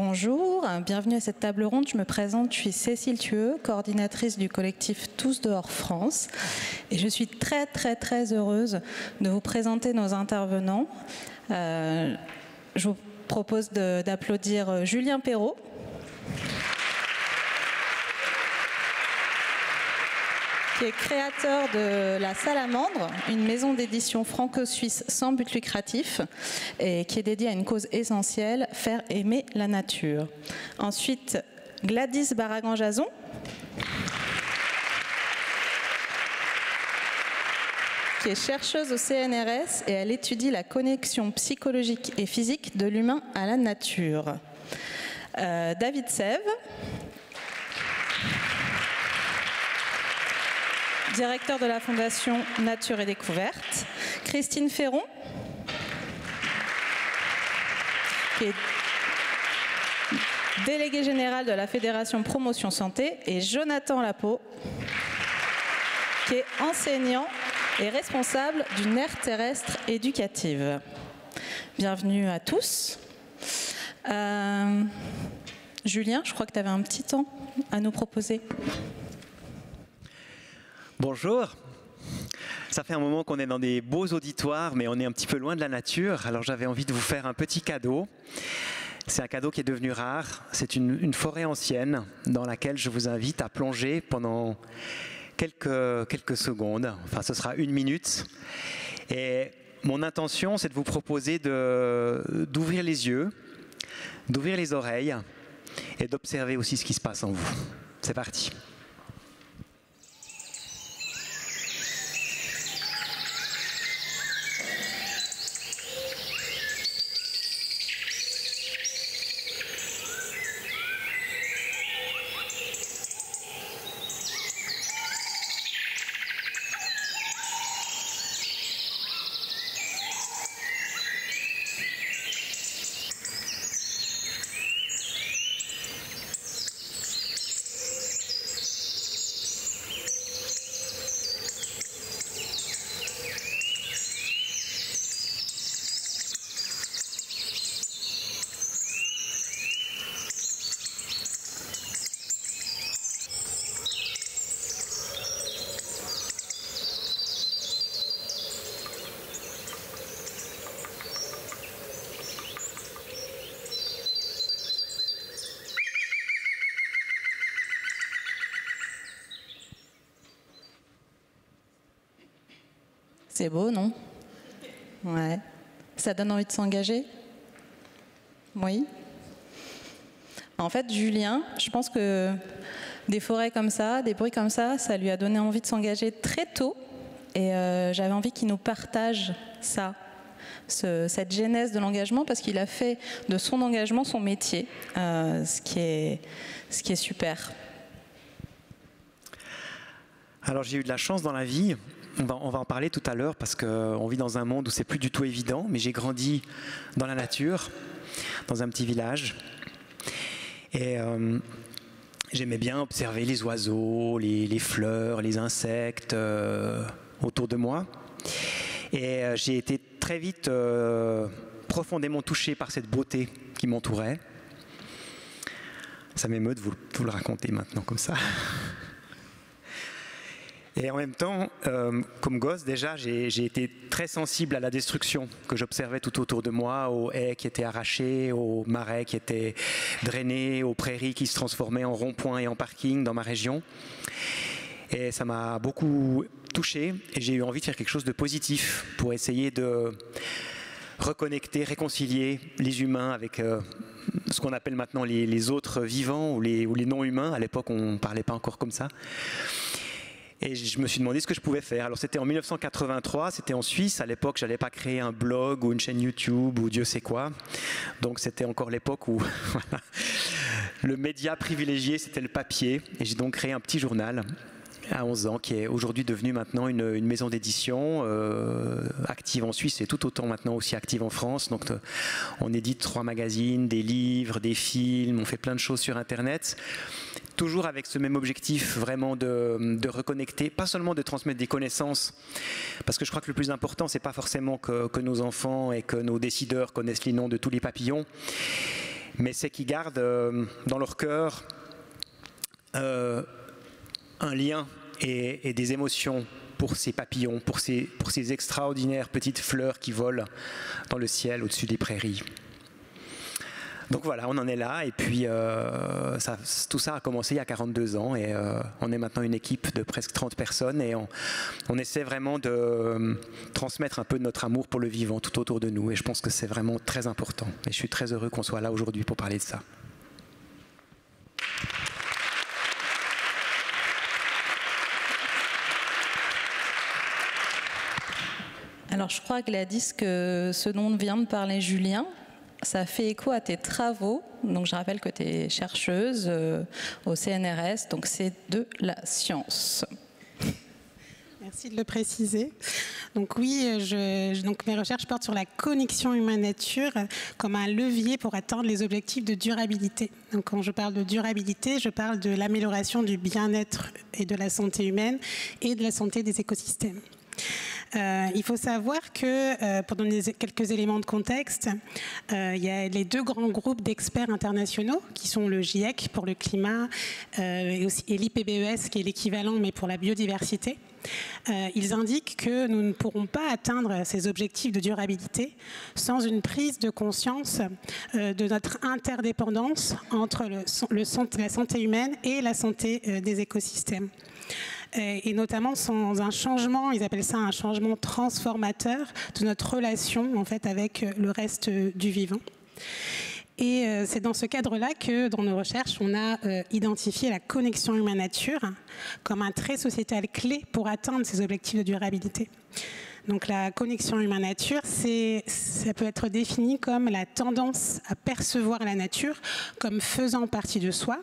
Bonjour, bienvenue à cette table ronde. Je me présente, je suis Cécile Thueux, coordinatrice du collectif Tous dehors France. Et je suis très heureuse de vous présenter nos intervenants. Je vous propose d'applaudir Julien Perrault. Qui est créateur de La Salamandre, une maison d'édition franco-suisse sans but lucratif et qui est dédiée à une cause essentielle, faire aimer la nature. Ensuite, Gladys Barragan-Jason, qui est chercheuse au CNRS et elle étudie la connexion psychologique et physique de l'humain à la nature. David Sève, directeur de la Fondation Nature et Découverte, Christine Ferron, qui est déléguée générale de la Fédération Promotion Santé, et Jonathan Lapeau, qui est enseignant et responsable d'une aire terrestre éducative. Bienvenue à tous. Julien, je crois que tu avais un petit temps à nous proposer. Bonjour, ça fait un moment qu'on est dans des beaux auditoires, mais on est un petit peu loin de la nature, alors j'avais envie de vous faire un petit cadeau. C'est un cadeau qui est devenu rare, c'est une forêt ancienne dans laquelle je vous invite à plonger pendant quelques secondes, enfin ce sera 1 minute. Et mon intention, c'est de vous proposer d'ouvrir les yeux, d'ouvrir les oreilles et d'observer aussi ce qui se passe en vous. C'est parti. C'est beau, non? Ouais. Ça donne envie de s'engager? Oui. En fait, Julien, je pense que des forêts comme ça, des bruits comme ça lui a donné envie de s'engager très tôt. Et j'avais envie qu'il nous partage ça, cette genèse de l'engagement, parce qu'il a fait de son engagement son métier, ce qui est super. Alors j'ai eu de la chance dans la vie. On va en parler tout à l'heure parce qu'on vit dans un monde où c'est plus du tout évident, mais j'ai grandi dans la nature, dans un petit village. Et j'aimais bien observer les oiseaux, les fleurs, les insectes autour de moi. Et j'ai été très vite profondément touché par cette beauté qui m'entourait. Ça m'émeut de vous le raconter maintenant comme ça. Et en même temps, comme gosse déjà, j'ai été très sensible à la destruction que j'observais tout autour de moi, aux haies qui étaient arrachées, aux marais qui étaient drainés, aux prairies qui se transformaient en ronds-points et en parkings dans ma région. Et ça m'a beaucoup touché et j'ai eu envie de faire quelque chose de positif pour essayer de reconnecter, réconcilier les humains avec ce qu'on appelle maintenant les autres vivants ou les non-humains. À l'époque, on ne parlait pas encore comme ça. Et je me suis demandé ce que je pouvais faire. Alors c'était en 1983, c'était en Suisse. À l'époque, je n'allais pas créer un blog ou une chaîne YouTube ou Dieu sait quoi. Donc c'était encore l'époque où voilà, le média privilégié, c'était le papier. Et j'ai donc créé un petit journal à 11 ans, qui est aujourd'hui devenu maintenant une maison d'édition active en Suisse et tout autant maintenant aussi active en France. Donc on édite 3 magazines, des livres, des films, on fait plein de choses sur Internet. Toujours avec ce même objectif vraiment de reconnecter, pas seulement de transmettre des connaissances, parce que je crois que le plus important, c'est pas forcément que nos enfants et que nos décideurs connaissent les noms de tous les papillons, mais c'est qu'ils gardent dans leur cœur un lien et des émotions pour ces papillons, pour ces extraordinaires petites fleurs qui volent dans le ciel au-dessus des prairies. Donc voilà, on en est là, et puis tout ça a commencé il y a 42 ans, et on est maintenant une équipe de presque 30 personnes, et on essaie vraiment de transmettre un peu de notre amour pour le vivant tout autour de nous, et je pense que c'est vraiment très important, et je suis très heureux qu'on soit là aujourd'hui pour parler de ça. Alors je crois, Gladys, que ce dont vient de parler Julien, ça fait écho à tes travaux. Donc je rappelle que tu es chercheuse au CNRS, donc c'est de la science. Merci de le préciser. Donc oui, donc mes recherches portent sur la connexion humain-nature comme un levier pour atteindre les objectifs de durabilité. Donc quand je parle de durabilité, je parle de l'amélioration du bien-être et de la santé humaine et de la santé des écosystèmes. Il faut savoir que, pour donner quelques éléments de contexte, il y a les deux grands groupes d'experts internationaux qui sont le GIEC pour le climat et l'IPBES qui est l'équivalent mais pour la biodiversité. Ils indiquent que nous ne pourrons pas atteindre ces objectifs de durabilité sans une prise de conscience de notre interdépendance entre la santé humaine et la santé des écosystèmes. Et notamment sans un changement, ils appellent ça un changement transformateur de notre relation en fait avec le reste du vivant. Et c'est dans ce cadre-là que, dans nos recherches, on a identifié la connexion humain-nature comme un trait sociétal clé pour atteindre ces objectifs de durabilité. Donc la connexion humain-nature, ça peut être défini comme la tendance à percevoir la nature comme faisant partie de soi,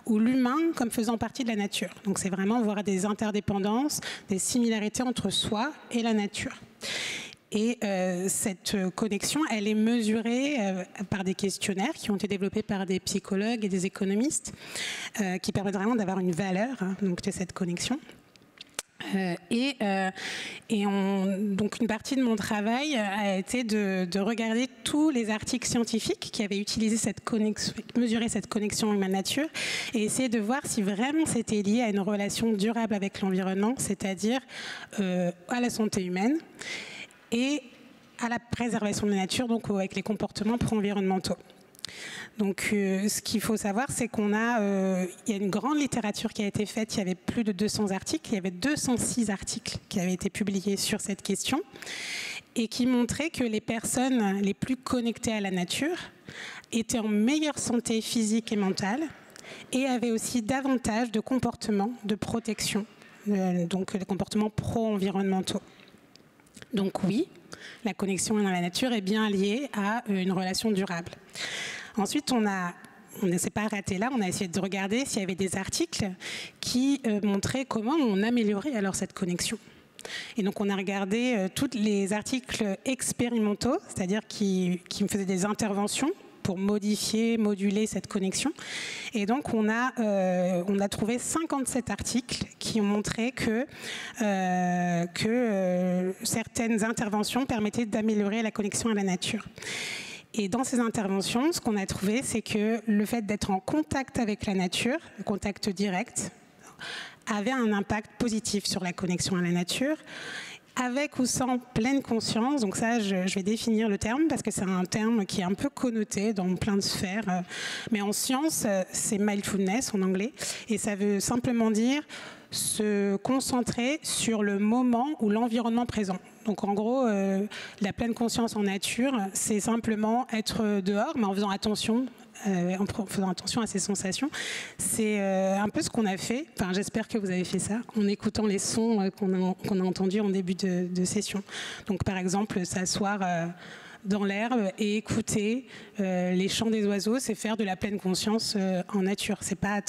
ou l'humain comme faisant partie de la nature. Donc c'est vraiment voir des interdépendances, des similarités entre soi et la nature. Et cette connexion, elle est mesurée par des questionnaires qui ont été développés par des psychologues et des économistes qui permettent vraiment d'avoir une valeur donc, de cette connexion. Donc une partie de mon travail a été de regarder tous les articles scientifiques qui avaient utilisé cette connexion, mesuré cette connexion humaine-nature et essayer de voir si vraiment c'était lié à une relation durable avec l'environnement, c'est-à-dire à la santé humaine et à la préservation de la nature, donc avec les comportements pro-environnementaux. Donc, ce qu'il faut savoir, c'est qu'on a, il y a une grande littérature qui a été faite. Il y avait plus de 200 articles. Il y avait 206 articles qui avaient été publiés sur cette question et qui montraient que les personnes les plus connectées à la nature étaient en meilleure santé physique et mentale et avaient aussi davantage de comportements de protection, donc des comportements pro-environnementaux. Donc oui, la connexion dans la nature est bien liée à une relation durable. Ensuite, on ne s'est pas arrêté là, on a essayé de regarder s'il y avait des articles qui montraient comment on améliorait alors cette connexion. Et donc on a regardé tous les articles expérimentaux, c'est-à-dire qui me faisaient des interventions pour modifier, moduler cette connexion. Et donc on a trouvé 57 articles qui ont montré que certaines interventions permettaient d'améliorer la connexion à la nature. Et dans ces interventions, ce qu'on a trouvé, c'est que le fait d'être en contact avec la nature, le contact direct, avait un impact positif sur la connexion à la nature, avec ou sans pleine conscience. Donc ça, je vais définir le terme, parce que c'est un terme qui est un peu connoté dans plein de sphères. Mais en science, c'est mindfulness en anglais, et ça veut simplement dire se concentrer sur le moment ou l'environnement présent. Donc en gros, la pleine conscience en nature, c'est simplement être dehors, mais en faisant attention à ses sensations. C'est un peu ce qu'on a fait, enfin j'espère que vous avez fait ça, en écoutant les sons qu'on a entendus en début de session. Donc par exemple, s'asseoir dans l'herbe et écouter les chants des oiseaux, c'est faire de la pleine conscience en nature. C'est pas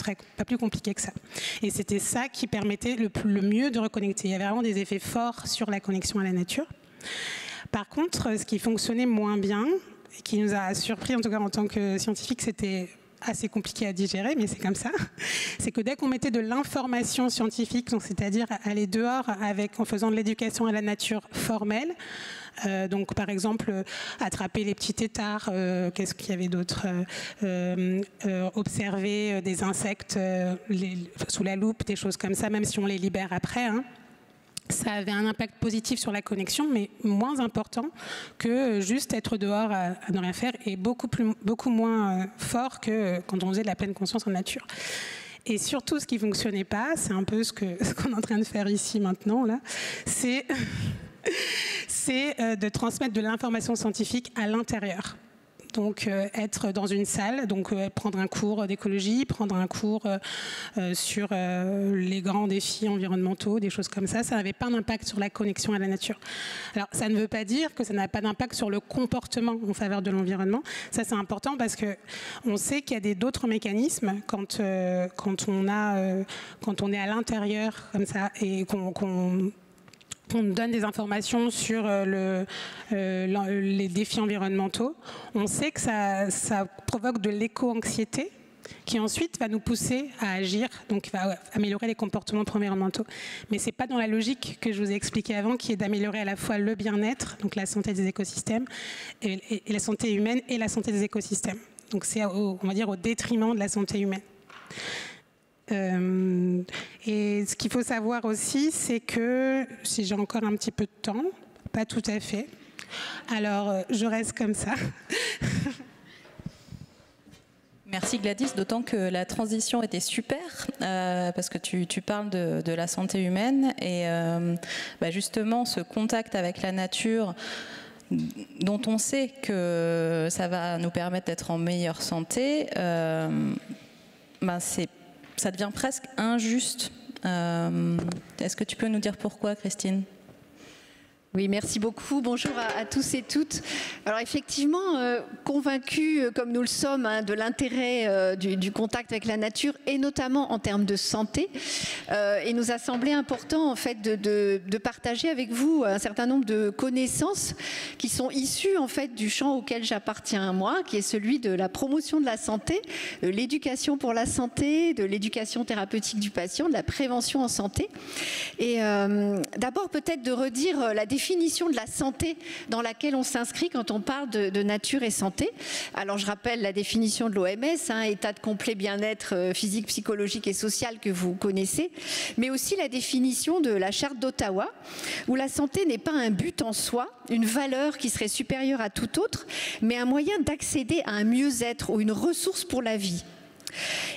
plus compliqué que ça. Et c'était ça qui permettait le mieux de reconnecter. Il y avait vraiment des effets forts sur la connexion à la nature. Par contre, ce qui fonctionnait moins bien, et qui nous a surpris, en tout cas en tant que scientifique, c'était assez compliqué à digérer, mais c'est comme ça, c'est que dès qu'on mettait de l'information scientifique, donc c'est-à-dire aller dehors en faisant de l'éducation à la nature formelle, Donc par exemple, attraper les petits têtards, qu'est-ce qu'il y avait d'autre, observer des insectes sous la loupe, des choses comme ça, même si on les libère après, hein. Ça avait un impact positif sur la connexion, mais moins important que juste être dehors à ne rien faire, et beaucoup moins fort que quand on faisait de la pleine conscience en nature. Et surtout, ce qui ne fonctionnait pas, c'est un peu ce qu'on est en train de faire ici maintenant, là, c'est de transmettre de l'information scientifique à l'intérieur. Donc être dans une salle, donc prendre un cours d'écologie, prendre un cours sur les grands défis environnementaux, des choses comme ça n'avait pas d'impact sur la connexion à la nature. Alors ça ne veut pas dire que ça n'a pas d'impact sur le comportement en faveur de l'environnement. Ça c'est important parce que on sait qu'il y a d'autres mécanismes quand on est à l'intérieur comme ça et qu'on donne des informations sur les défis environnementaux, on sait que ça provoque de l'éco-anxiété qui ensuite va nous pousser à agir, donc va améliorer les comportements environnementaux. Mais ce n'est pas dans la logique que je vous ai expliqué avant, qui est d'améliorer à la fois le bien-être, donc la santé des écosystèmes, et la santé humaine et la santé des écosystèmes. Donc c'est, on va dire, au détriment de la santé humaine. Et ce qu'il faut savoir aussi, c'est que, si j'ai encore un petit peu de temps, pas tout à fait, alors je reste comme ça. Merci Gladys, d'autant que la transition était super, parce que tu parles de la santé humaine, et justement ce contact avec la nature, dont on sait que ça va nous permettre d'être en meilleure santé, ça devient presque injuste. Est-ce que tu peux nous dire pourquoi, Christine ? Oui, merci beaucoup. Bonjour à tous et toutes. Alors effectivement, convaincus comme nous le sommes de l'intérêt du contact avec la nature, et notamment en termes de santé, il nous a semblé important en fait de partager avec vous un certain nombre de connaissances qui sont issues en fait du champ auquel j'appartiens moi, qui est celui de la promotion de la santé, de l'éducation pour la santé, de l'éducation thérapeutique du patient, de la prévention en santé. Et d'abord peut-être de redire la définition de la santé dans laquelle on s'inscrit quand on parle de nature et santé. Alors je rappelle la définition de l'OMS, état de complet bien-être physique, psychologique et social, que vous connaissez, mais aussi la définition de la charte d'Ottawa, où la santé n'est pas un but en soi, une valeur qui serait supérieure à toute autre, mais un moyen d'accéder à un mieux-être ou une ressource pour la vie.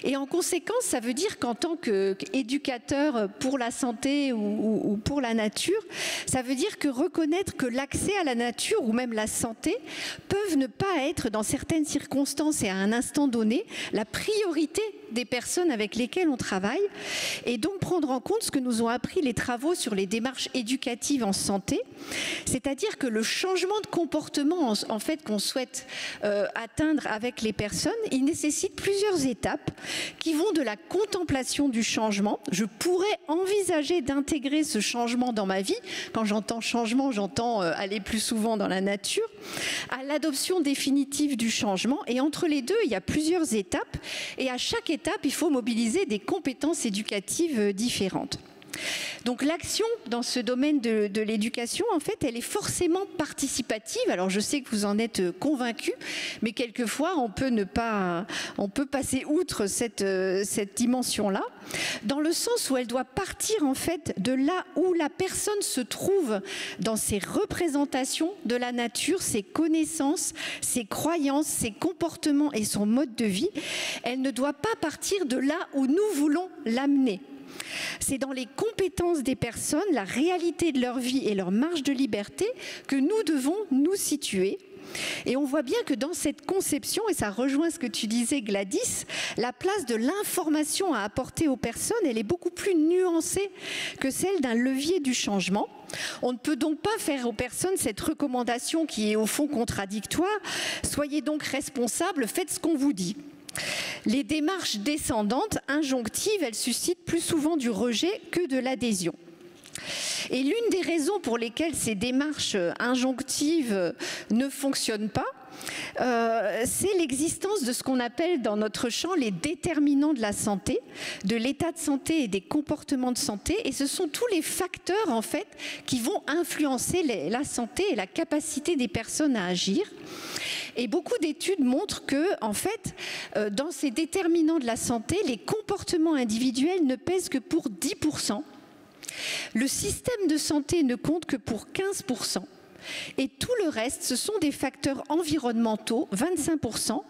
Et en conséquence, ça veut dire qu'en tant qu'éducateur pour la santé ou pour la nature, ça veut dire que reconnaître que l'accès à la nature ou même la santé peuvent ne pas être, dans certaines circonstances et à un instant donné, la priorité des personnes avec lesquelles on travaille, et donc prendre en compte ce que nous ont appris les travaux sur les démarches éducatives en santé, c'est-à-dire que le changement de comportement en fait qu'on souhaite atteindre avec les personnes, il nécessite plusieurs étapes qui vont de la contemplation du changement. Je pourrais envisager d'intégrer ce changement dans ma vie. Quand j'entends changement, j'entends aller plus souvent dans la nature, à l'adoption définitive du changement, et entre les deux, il y a plusieurs étapes, et à chaque étape, il faut mobiliser des compétences éducatives différentes. Donc l'action dans ce domaine de l'éducation, en fait, elle est forcément participative. Alors je sais que vous en êtes convaincus, mais quelquefois on peut passer outre cette dimension-là, dans le sens où elle doit partir en fait de là où la personne se trouve dans ses représentations de la nature, ses connaissances, ses croyances, ses comportements et son mode de vie. Elle ne doit pas partir de là où nous voulons l'amener. C'est dans les compétences des personnes, la réalité de leur vie et leur marge de liberté que nous devons nous situer. Et on voit bien que dans cette conception, et ça rejoint ce que tu disais Gladys, la place de l'information à apporter aux personnes, elle est beaucoup plus nuancée que celle d'un levier du changement. On ne peut donc pas faire aux personnes cette recommandation qui est au fond contradictoire. Soyez donc responsables, faites ce qu'on vous dit. Les démarches descendantes, injonctives, elles suscitent plus souvent du rejet que de l'adhésion. Et l'une des raisons pour lesquelles ces démarches injonctives ne fonctionnent pas, c'est l'existence de ce qu'on appelle dans notre champ les déterminants de la santé, de l'état de santé et des comportements de santé. Et ce sont tous les facteurs en fait qui vont influencer la santé et la capacité des personnes à agir. Et beaucoup d'études montrent que, en fait, dans ces déterminants de la santé, les comportements individuels ne pèsent que pour 10%. Le système de santé ne compte que pour 15%. Et tout le reste, ce sont des facteurs environnementaux, 25%,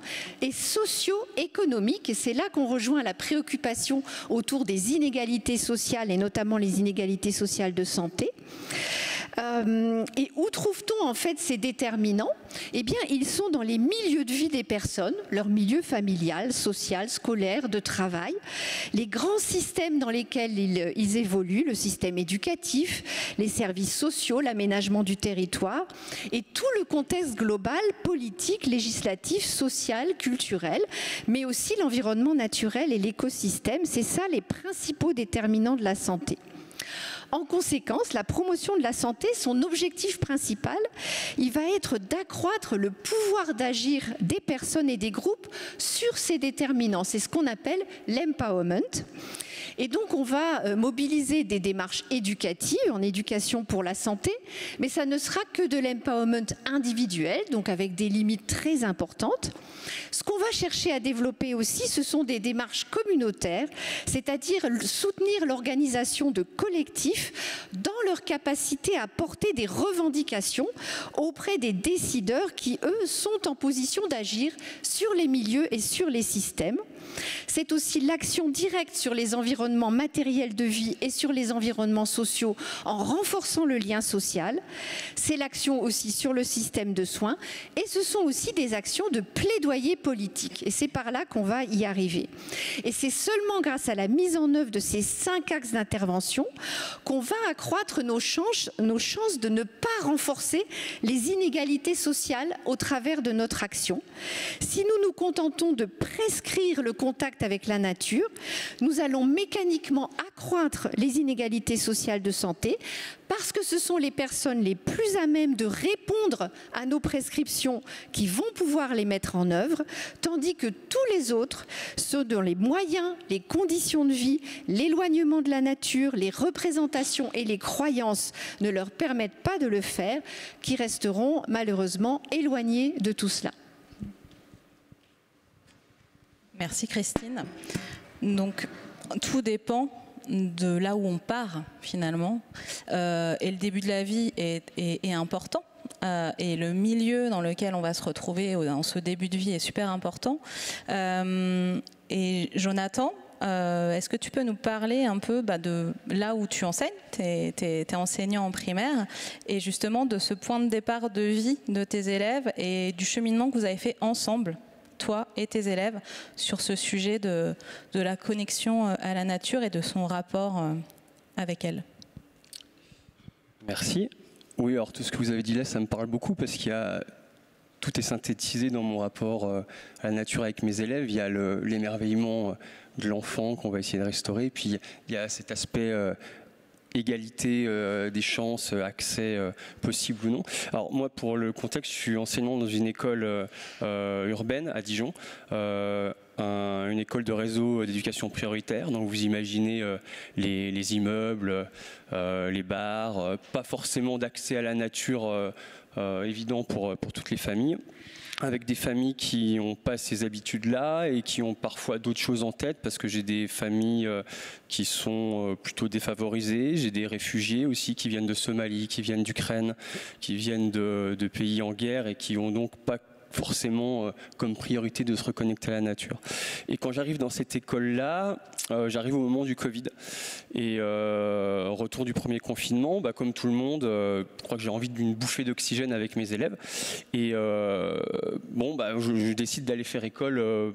et socio-économiques. Et c'est là qu'on rejoint la préoccupation autour des inégalités sociales, et notamment les inégalités sociales de santé. Et où trouve-t-on en fait ces déterminants? Eh bien, ils sont dans les milieux de vie des personnes, leur milieu familial, social, scolaire, de travail, les grands systèmes dans lesquels ils évoluent, le système éducatif, les services sociaux, l'aménagement du territoire, et tout le contexte global, politique, législatif, social, culturel, mais aussi l'environnement naturel et l'écosystème. C'est ça les principaux déterminants de la santé. En conséquence, la promotion de la santé, son objectif principal, il va être d'accroître le pouvoir d'agir des personnes et des groupes sur ces déterminants. C'est ce qu'on appelle l'empowerment. Et donc, on va mobiliser des démarches éducatives en éducation pour la santé, mais ça ne sera que de l'empowerment individuel, donc avec des limites très importantes. Ce qu'on va chercher à développer aussi, ce sont des démarches communautaires, c'est-à-dire soutenir l'organisation de collectifs dans leur capacité à porter des revendications auprès des décideurs qui, eux, sont en position d'agir sur les milieux et sur les systèmes. C'est aussi l'action directe sur les environnements matériels de vie et sur les environnements sociaux en renforçant le lien social. C'est l'action aussi sur le système de soins et ce sont aussi des actions de plaidoyer politique. Et c'est par là qu'on va y arriver. Et c'est seulement grâce à la mise en œuvre de ces 5 axes d'intervention qu'on va accroître nos chances de ne pas renforcer les inégalités sociales au travers de notre action. Si nous nous contentons de prescrire le contact avec la nature, nous allons mécaniquement accroître les inégalités sociales de santé parce que ce sont les personnes les plus à même de répondre à nos prescriptions qui vont pouvoir les mettre en œuvre, tandis que tous les autres, ceux dont les moyens, les conditions de vie, l'éloignement de la nature, les représentations et les croyances ne leur permettent pas de le faire, qui resteront malheureusement éloignés de tout cela. Merci Christine. Donc tout dépend de là où on part finalement, et le début de la vie est important, et le milieu dans lequel on va se retrouver dans ce début de vie est super important. Et Jonathan, est-ce que tu peux nous parler un peu de là où tu enseignes, t'es enseignant en primaire, et justement de ce point de départ de vie de tes élèves et du cheminement que vous avez fait ensemble, toi et tes élèves, sur ce sujet de la connexion à la nature et de son rapport avec elle. Merci. Oui, alors tout ce que vous avez dit là, ça me parle beaucoup parce tout est synthétisé dans mon rapport à la nature avec mes élèves. Il y a l'émerveillement de l'enfant qu'on va essayer de restaurer, puis il y a cet aspect égalité des chances, accès possible ou non. Alors moi, pour le contexte, je suis enseignant dans une école urbaine à Dijon, une école de réseau d'éducation prioritaire. Donc vous imaginez les immeubles, les bars, pas forcément d'accès à la nature évident pour toutes les familles, avec des familles qui n'ont pas ces habitudes-là et qui ont parfois d'autres choses en tête, parce que j'ai des familles qui sont plutôt défavorisées, j'ai des réfugiés aussi qui viennent de Somalie, qui viennent d'Ukraine, qui viennent de pays en guerre et qui n'ont donc pas forcément comme priorité de se reconnecter à la nature. Et quand j'arrive dans cette école-là, j'arrive au moment du Covid. Et retour du premier confinement, comme tout le monde, je crois que j'ai envie d'une bouffée d'oxygène avec mes élèves. Et je décide d'aller faire école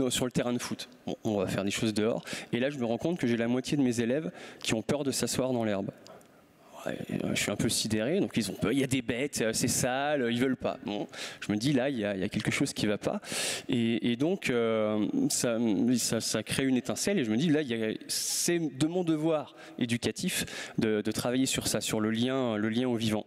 sur le terrain de foot. Bon, on va faire des choses dehors. Et là, je me rends compte que j'ai la moitié de mes élèves qui ont peur de s'asseoir dans l'herbe. Je suis un peu sidéré, donc ils ont peur, il y a des bêtes, c'est sale, ils veulent pas. Bon, je me dis là, il y a quelque chose qui va pas, et donc ça crée une étincelle, et je me dis là, c'est de mon devoir éducatif de travailler sur ça, sur le lien au vivant.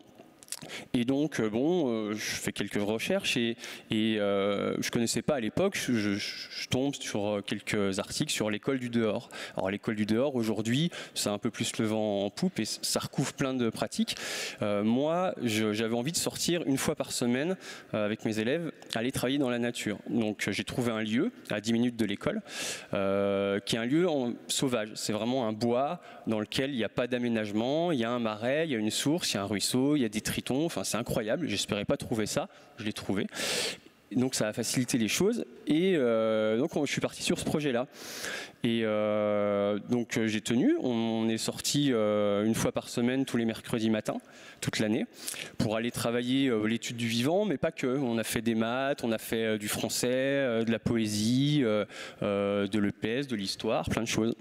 Et donc, je fais quelques recherches et je connaissais pas à l'époque, je tombe sur quelques articles sur l'école du dehors. Alors l'école du dehors, aujourd'hui, c'est un peu plus le vent en poupe et ça recouvre plein de pratiques. Moi, j'avais envie de sortir une fois par semaine avec mes élèves, aller travailler dans la nature. Donc j'ai trouvé un lieu à 10 minutes de l'école, qui est un lieu sauvage. C'est vraiment un bois dans lequel il n'y a pas d'aménagement, il y a un marais, il y a une source, il y a un ruisseau, il y a des tritons, enfin c'est incroyable, j'espérais pas trouver ça, je l'ai trouvé. Donc ça a facilité les choses et donc je suis parti sur ce projet-là. Et donc j'ai tenu, on est sorti une fois par semaine tous les mercredis matins, toute l'année, pour aller travailler l'étude du vivant, mais pas que. On a fait des maths, on a fait du français, de la poésie, de l'EPS, de l'histoire, plein de choses.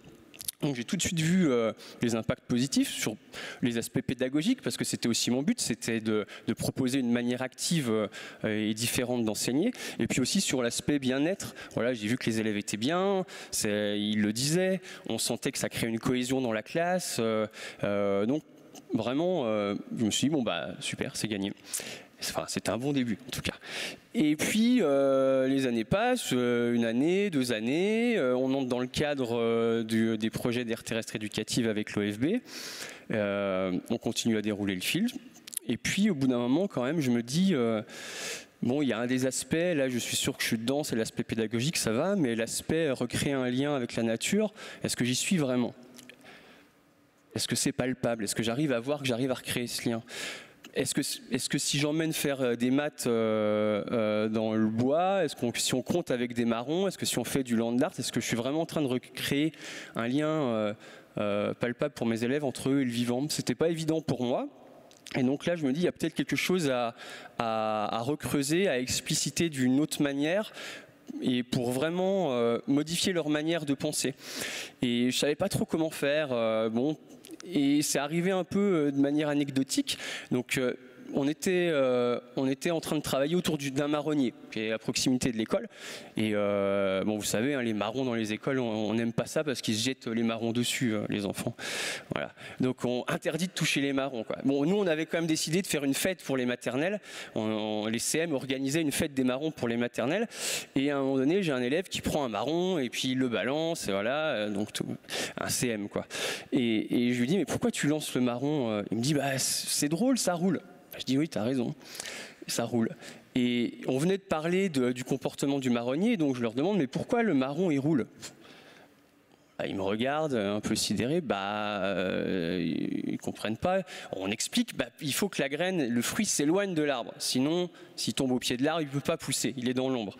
Donc j'ai tout de suite vu les impacts positifs sur les aspects pédagogiques, parce que c'était aussi mon but, c'était de proposer une manière active et différente d'enseigner, et puis aussi sur l'aspect bien-être. Voilà, j'ai vu que les élèves étaient bien, ils le disaient, on sentait que ça créait une cohésion dans la classe, donc vraiment, je me suis dit, bon bah super, c'est gagné. Enfin, c'était un bon début en tout cas. Et puis les années passent, une année, 2 années, on entre dans le cadre des projets d'aire terrestre éducative avec l'OFB, on continue à dérouler le fil. Et puis au bout d'un moment quand même je me dis, bon il y a un des aspects, là je suis sûr que je suis dedans, c'est l'aspect pédagogique, ça va, mais l'aspect recréer un lien avec la nature, est-ce que j'y suis vraiment? Est-ce que c'est palpable? Est-ce que j'arrive à voir que j'arrive à recréer ce lien? Est-ce que si j'emmène faire des maths dans le bois, si on compte avec des marrons, est-ce que si on fait du land art, est-ce que je suis vraiment en train de recréer un lien palpable pour mes élèves entre eux et le vivant? C'était pas évident pour moi. Et donc là, je me dis, il y a peut-être quelque chose à recreuser, à expliciter d'une autre manière, et pour vraiment modifier leur manière de penser. Et je savais pas trop comment faire. Et c'est arrivé un peu de manière anecdotique. Donc on était en train de travailler autour d'un marronnier qui est à proximité de l'école. Et vous savez, hein, les marrons dans les écoles, on n'aime pas ça parce qu'ils se jettent les marrons dessus, les enfants. Voilà. Donc on interdit de toucher les marrons, quoi. Bon, nous on avait quand même décidé de faire une fête pour les maternelles. Les CM organisaient une fête des marrons pour les maternelles. Et à un moment donné, j'ai un élève qui prend un marron et puis il le balance, et voilà, donc un CM quoi. Et je lui dis, mais pourquoi tu lances le marron? Il me dit, bah c'est drôle, ça roule. Je dis oui, tu as raison, ça roule. Et on venait de parler du comportement du marronnier, donc je leur demande, mais pourquoi le marron il roule? Ils me regardent un peu sidérés, ils comprennent pas. On explique, il faut que la graine, le fruit s'éloigne de l'arbre, sinon s'il tombe au pied de l'arbre, il ne peut pas pousser, il est dans l'ombre.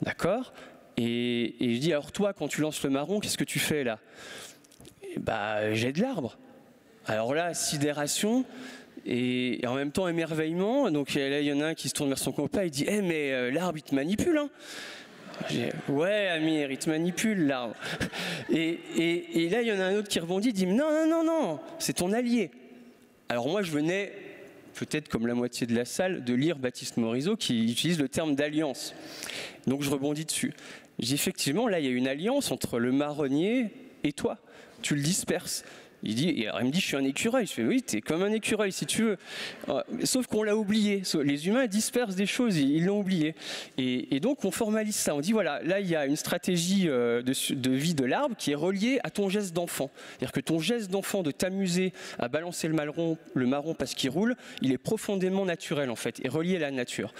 D'accord? Et je dis, alors toi, quand tu lances le marron, qu'est-ce que tu fais là? J'aide l'arbre. Alors là, sidération. Et en même temps émerveillement, donc là il y en a un qui se tourne vers son copain et dit mais l'arbre il te manipule hein. Ouais Amir, il te manipule l'arbre. Et là il y en a un autre qui rebondit, il dit non, c'est ton allié. Alors moi je venais, peut-être comme la moitié de la salle, de lire Baptiste Morisot qui utilise le terme d'alliance. Donc je rebondis dessus. Je dis effectivement là il y a une alliance entre le marronnier et toi, tu le disperses. Il me dit, je suis un écureuil. Je fais, oui, t'es comme un écureuil, si tu veux. Sauf qu'on l'a oublié. Les humains dispersent des choses, ils l'ont oublié. Et donc, on formalise ça. On dit, voilà, là, il y a une stratégie de vie de l'arbre qui est reliée à ton geste d'enfant. C'est-à-dire que ton geste d'enfant de t'amuser à balancer le marron parce qu'il roule, il est profondément naturel, en fait, et relié à la nature.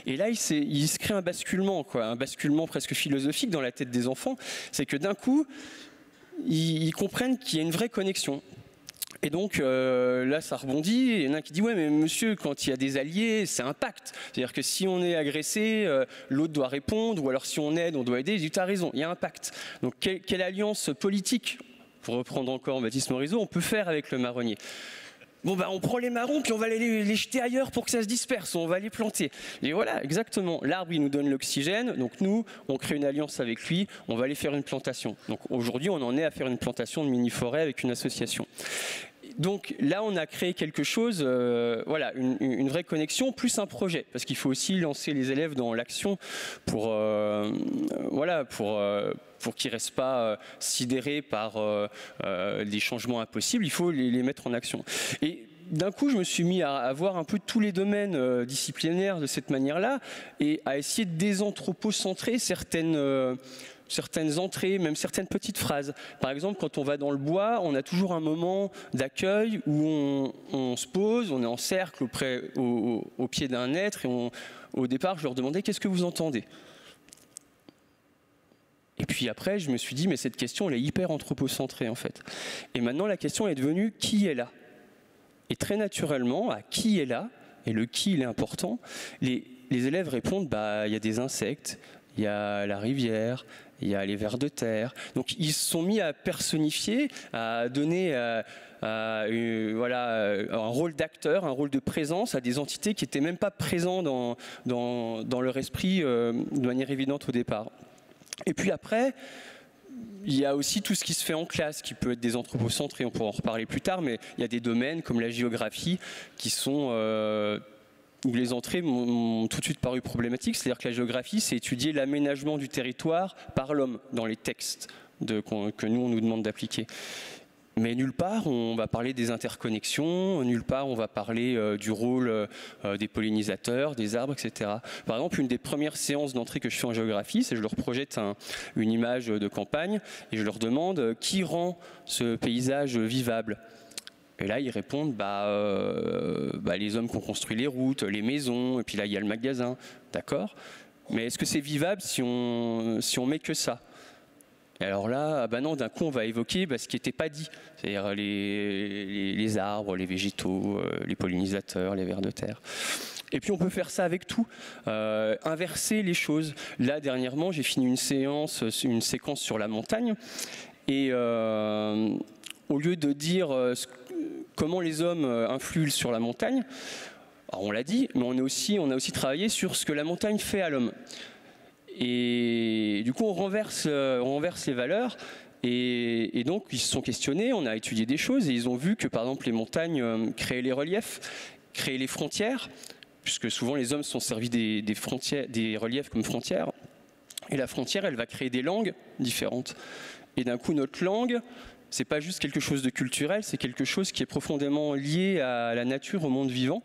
Et là, il se crée un basculement, quoi, un basculement presque philosophique dans la tête des enfants. C'est que d'un coup, ils comprennent qu'il y a une vraie connexion. Et donc là ça rebondit, il y en a un qui dit ouais mais monsieur, quand il y a des alliés c'est un pacte, c'est-à-dire que si on est agressé l'autre doit répondre, ou alors si on aide on doit aider. Je dis t'as raison, il y a un pacte. Donc quelle alliance politique, pour reprendre encore Baptiste Morisot, on peut faire avec le marronnier? Bon on prend les marrons puis on va les jeter ailleurs pour que ça se disperse, on va les planter. Et voilà, exactement, l'arbre il nous donne l'oxygène, donc nous on crée une alliance avec lui, on va aller faire une plantation. Donc aujourd'hui on en est à faire une plantation de mini-forêt avec une association. Donc là on a créé quelque chose, une vraie connexion plus un projet, parce qu'il faut aussi lancer les élèves dans l'action pour qu'ils ne restent pas sidérés par des changements impossibles, il faut les mettre en action. Et d'un coup, je me suis mis à voir un peu tous les domaines disciplinaires de cette manière-là et à essayer de désanthropocentrer certaines entrées, même certaines petites phrases. Par exemple, quand on va dans le bois, on a toujours un moment d'accueil où on se pose, on est en cercle au pied d'un être, et au départ, je leur demandais « Qu'est-ce que vous entendez ?» Et puis après, je me suis dit « Mais cette question, elle est hyper anthropocentrée, en fait. » Et maintenant, la question est devenue « Qui est là ?» Et très naturellement, à qui est là, et le qui, il est important, les élèves répondent bah, y a des insectes, il y a la rivière, il y a les vers de terre. Donc ils se sont mis à personnifier, à donner un rôle d'acteur, un rôle de présence à des entités qui n'étaient même pas présentes dans leur esprit de manière évidente au départ. Et puis après, il y a aussi tout ce qui se fait en classe, qui peut être des anthropocentrés, on pourra en reparler plus tard, mais il y a des domaines comme la géographie qui sont où les entrées m'ont tout de suite paru problématiques. C'est-à-dire que la géographie, c'est étudier l'aménagement du territoire par l'homme dans les textes que nous, on nous demande d'appliquer. Mais nulle part on va parler des interconnexions, nulle part on va parler du rôle des pollinisateurs, des arbres, etc. Par exemple, une des premières séances d'entrée que je fais en géographie, c'est que je leur projette une image de campagne et je leur demande qui rend ce paysage vivable. Et là, ils répondent les hommes qui ont construit les routes, les maisons, et puis là, il y a le magasin. D'accord ? Mais est-ce que c'est vivable si on met que ça ? Et alors là, non, d'un coup, on va évoquer ce qui n'était pas dit. C'est-à-dire les arbres, les végétaux, les pollinisateurs, les vers de terre. Et puis on peut faire ça avec tout, inverser les choses. Là, dernièrement, j'ai fini une séquence sur la montagne. Et au lieu de dire comment les hommes influent sur la montagne, alors on l'a dit, mais on a aussi travaillé sur ce que la montagne fait à l'homme. Et du coup, on renverse les valeurs. Et donc, ils se sont questionnés, on a étudié des choses, et ils ont vu que, par exemple, les montagnes créaient les reliefs, créaient les frontières, puisque souvent les hommes se sont servis des reliefs comme frontières. Et la frontière, elle va créer des langues différentes. Et d'un coup, notre langue, c'est pas juste quelque chose de culturel, c'est quelque chose qui est profondément lié à la nature, au monde vivant,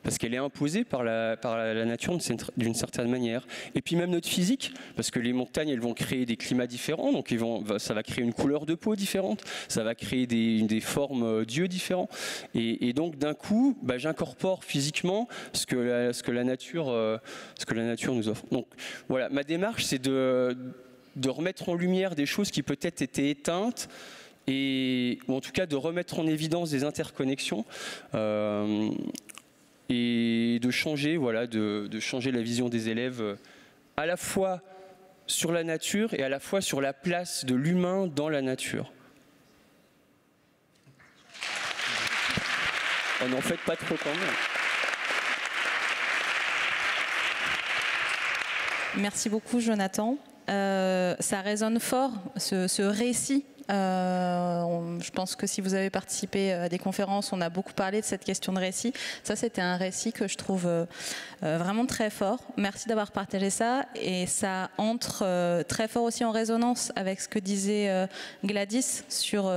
parce qu'elle est imposée par la nature d'une certaine manière. Et puis même notre physique, parce que les montagnes, elles vont créer des climats différents, donc ça va créer une couleur de peau différente, ça va créer des formes d'yeux différents. Et donc d'un coup, j'incorpore physiquement ce que la nature nous offre. Donc voilà, ma démarche, c'est de remettre en lumière des choses qui peut-être étaient éteintes, ou en tout cas de remettre en évidence des interconnexions, et de changer la vision des élèves à la fois sur la nature et à la fois sur la place de l'humain dans la nature. On n'en fait pas trop quand même. Merci beaucoup, Jonathan. Ça résonne fort, ce récit. Je pense que si vous avez participé à des conférences, on a beaucoup parlé de cette question de récit. Ça, c'était un récit que je trouve vraiment très fort. Merci d'avoir partagé ça. Et ça entre très fort aussi en résonance avec ce que disait Gladys sur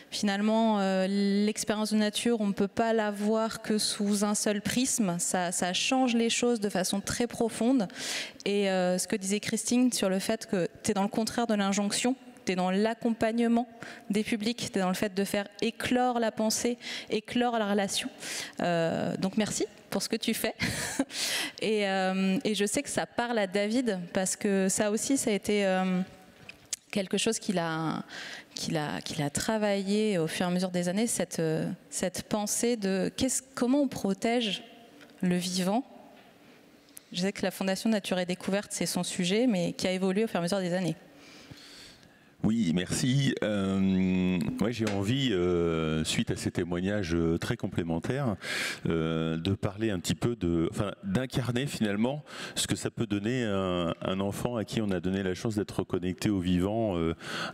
finalement l'expérience de nature. On ne peut pas la voir que sous un seul prisme. Ça change les choses de façon très profonde. Et ce que disait Christine sur le fait que tu es dans le contraire de l'injonction. Tu es dans l'accompagnement des publics, tu es dans le fait de faire éclore la pensée, éclore la relation. Donc merci pour ce que tu fais. Et je sais que ça parle à David, parce que ça aussi, ça a été quelque chose qu'il a travaillé au fur et à mesure des années, cette pensée de comment on protège le vivant. Je sais que la Fondation Nature et Découverte, c'est son sujet, mais qui a évolué au fur et à mesure des années. Oui, merci. J'ai envie, suite à ces témoignages très complémentaires, de parler un petit peu d'incarner finalement ce que ça peut donner un enfant à qui on a donné la chance d'être reconnecté au vivant,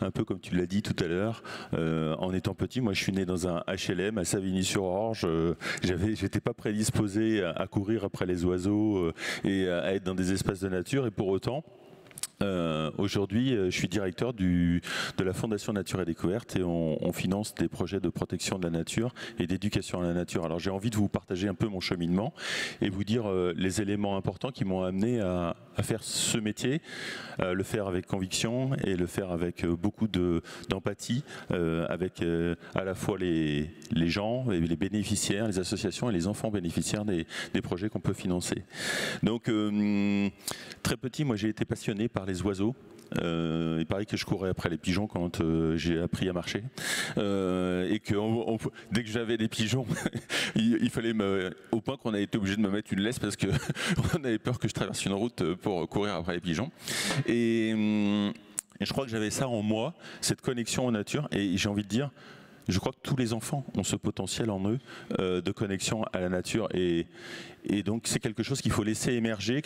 un peu comme tu l'as dit tout à l'heure. En étant petit, moi je suis né dans un HLM à Savigny-sur-Orge. J'étais pas prédisposé à courir après les oiseaux et à être dans des espaces de nature, et pour autant, Aujourd'hui, je suis directeur de la Fondation Nature et Découverte et on finance des projets de protection de la nature et d'éducation à la nature. Alors j'ai envie de vous partager un peu mon cheminement et vous dire les éléments importants qui m'ont amené à faire ce métier, le faire avec conviction et le faire avec beaucoup d'empathie, avec à la fois les gens, les bénéficiaires, les associations et les enfants bénéficiaires des projets qu'on peut financer. Donc très petit, moi j'ai été passionné par les oiseaux. Il paraît que je courais après les pigeons quand j'ai appris à marcher et que dès que j'avais des pigeons il fallait au point qu'on a été obligé de me mettre une laisse parce que on avait peur que je traverse une route pour courir après les pigeons et je crois que j'avais ça en moi, cette connexion aux nature, et j'ai envie de dire, je crois que tous les enfants ont ce potentiel en eux de connexion à la nature et donc c'est quelque chose qu'il faut laisser émerger,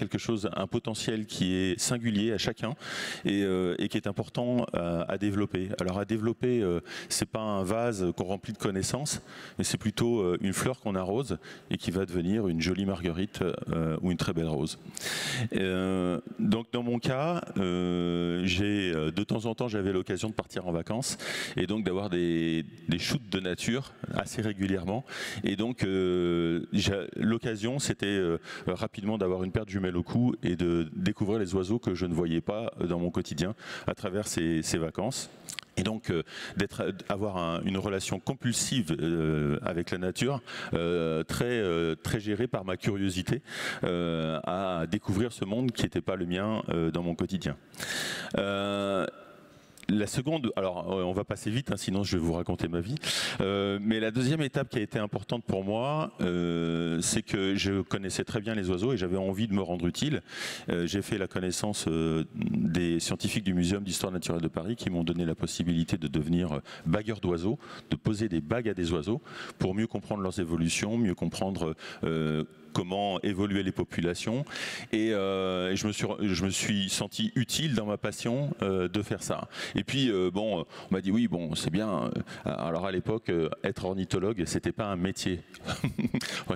un potentiel qui est singulier à chacun et qui est important à développer. Alors à développer, c'est pas un vase qu'on remplit de connaissances, mais c'est plutôt une fleur qu'on arrose et qui va devenir une jolie marguerite ou une très belle rose. Donc dans mon cas, de temps en temps j'avais l'occasion de partir en vacances et donc d'avoir des shoots de nature assez régulièrement et donc l'occasion c'était rapidement d'avoir une paire de jumelles au cou et de découvrir les oiseaux que je ne voyais pas dans mon quotidien à travers ces vacances. Et donc avoir une relation compulsive avec la nature, très gérée par ma curiosité à découvrir ce monde qui n'était pas le mien dans mon quotidien. La seconde, alors on va passer vite, hein, sinon je vais vous raconter ma vie. Mais la deuxième étape qui a été importante pour moi, c'est que je connaissais très bien les oiseaux et j'avais envie de me rendre utile. J'ai fait la connaissance des scientifiques du Muséum d'Histoire Naturelle de Paris qui m'ont donné la possibilité de devenir bagueur d'oiseaux, de poser des bagues à des oiseaux pour mieux comprendre leurs évolutions, mieux comprendre comment évoluer les populations et je me suis senti utile dans ma passion de faire ça. Et puis on m'a dit oui, bon c'est bien. Alors à l'époque être ornithologue c'était pas un métier.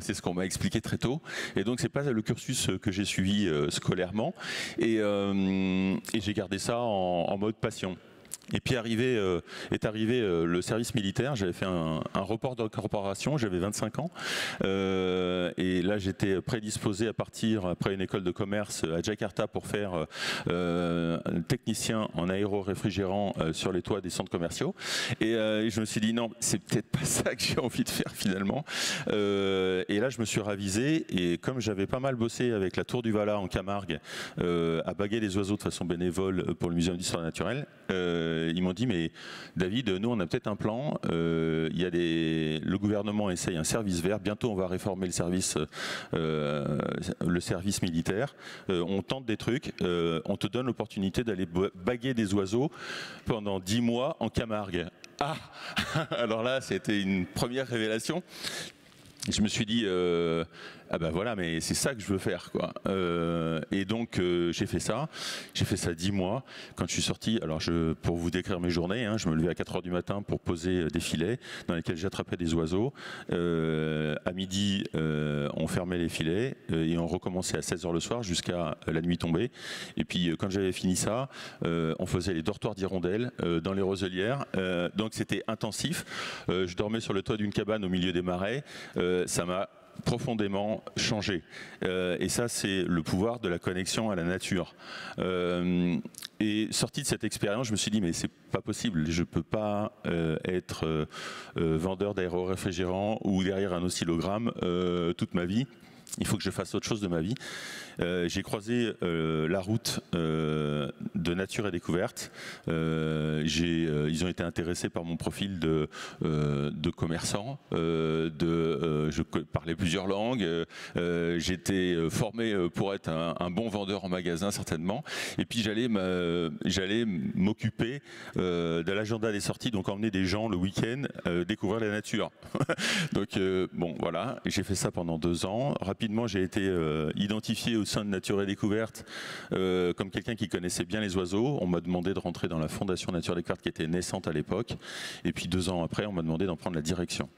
C'est ce qu'on m'a expliqué très tôt et donc c'est pas le cursus que j'ai suivi scolairement et j'ai gardé ça en mode passion. Et puis est arrivé le service militaire, j'avais fait un report d'incorporation, j'avais 25 ans et là j'étais prédisposé à partir après une école de commerce à Jakarta pour faire un technicien en aéro-réfrigérant sur les toits des centres commerciaux et je me suis dit non, c'est peut-être pas ça que j'ai envie de faire finalement et là je me suis ravisé et comme j'avais pas mal bossé avec la Tour du Vala en Camargue à baguer les oiseaux de façon bénévole pour le Muséum d'Histoire Naturelle, ils m'ont dit mais David, nous on a peut-être un plan, le gouvernement essaye un service vert, bientôt on va réformer le service militaire, on tente des trucs, on te donne l'opportunité d'aller baguer des oiseaux pendant 10 mois en Camargue. Ah, alors là c'était une première révélation. Je me suis dit ah ben voilà, mais c'est ça que je veux faire quoi. Et donc j'ai fait ça 10 mois. Quand je suis sorti, alors pour vous décrire mes journées, hein, je me levais à 4h du matin pour poser des filets dans lesquels j'attrapais des oiseaux. À midi, on fermait les filets et on recommençait à 16h le soir jusqu'à la nuit tombée. Et puis quand j'avais fini ça, on faisait les dortoirs d'hirondelles dans les roselières. Donc c'était intensif. Je dormais sur le toit d'une cabane au milieu des marais. Ça m'a profondément changé. Et ça, c'est le pouvoir de la connexion à la nature. Et sorti de cette expérience, je me suis dit, mais c'est pas possible, je peux pas être vendeur d'aéro-réfrigérants ou derrière un oscillogramme toute ma vie. Il faut que je fasse autre chose de ma vie. J'ai croisé la route de Nature et Découverte. Ils ont été intéressés par mon profil de commerçant. Je parlais plusieurs langues. J'étais formé pour être un bon vendeur en magasin certainement. Et puis j'allais m'occuper de l'agenda des sorties, donc emmener des gens le week-end découvrir la nature. Donc bon voilà, j'ai fait ça pendant 2 ans. Rapidement j'ai été identifié aussi sein de Nature et Découverte, comme quelqu'un qui connaissait bien les oiseaux, on m'a demandé de rentrer dans la Fondation Nature et Découverte qui était naissante à l'époque. Et puis 2 ans après, on m'a demandé d'en prendre la direction.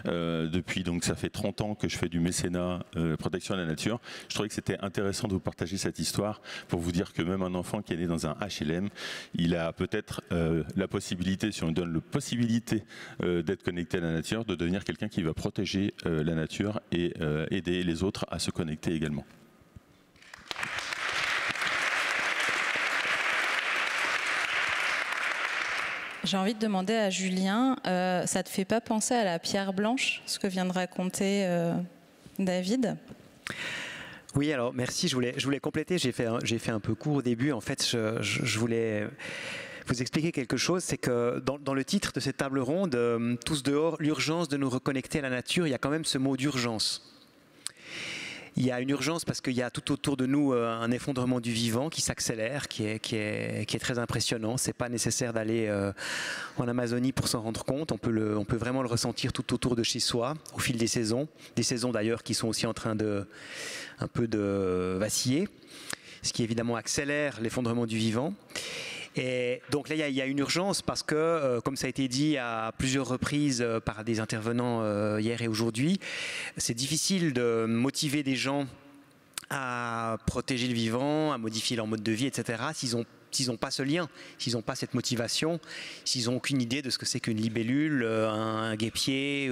Depuis, donc, ça fait 30 ans que je fais du mécénat, protection de la nature. Je trouvais que c'était intéressant de vous partager cette histoire pour vous dire que même un enfant qui est né dans un HLM, il a peut-être la possibilité, si on lui donne la possibilité d'être connecté à la nature, de devenir quelqu'un qui va protéger la nature et aider les autres à se connecter également. J'ai envie de demander à Julien, ça te fait pas penser à la pierre blanche, ce que vient de raconter David ? Oui, alors merci, je voulais compléter, j'ai fait un peu court au début. En fait, je voulais vous expliquer quelque chose, c'est que dans le titre de cette table ronde, Tous dehors, l'urgence de nous reconnecter à la nature, il y a quand même ce mot d'urgence. Il y a une urgence parce qu'il y a tout autour de nous un effondrement du vivant qui s'accélère, qui est très impressionnant. C'est pas nécessaire d'aller en Amazonie pour s'en rendre compte. On peut vraiment le ressentir tout autour de chez soi, au fil des saisons d'ailleurs qui sont aussi en train un peu de vaciller, ce qui évidemment accélère l'effondrement du vivant. Et donc là, il y a une urgence parce que, comme ça a été dit à plusieurs reprises par des intervenants hier et aujourd'hui, c'est difficile de motiver des gens à protéger le vivant, à modifier leur mode de vie, etc., s'ils n'ont pas ce lien, s'ils n'ont pas cette motivation, s'ils n'ont aucune idée de ce que c'est qu'une libellule, un guêpier,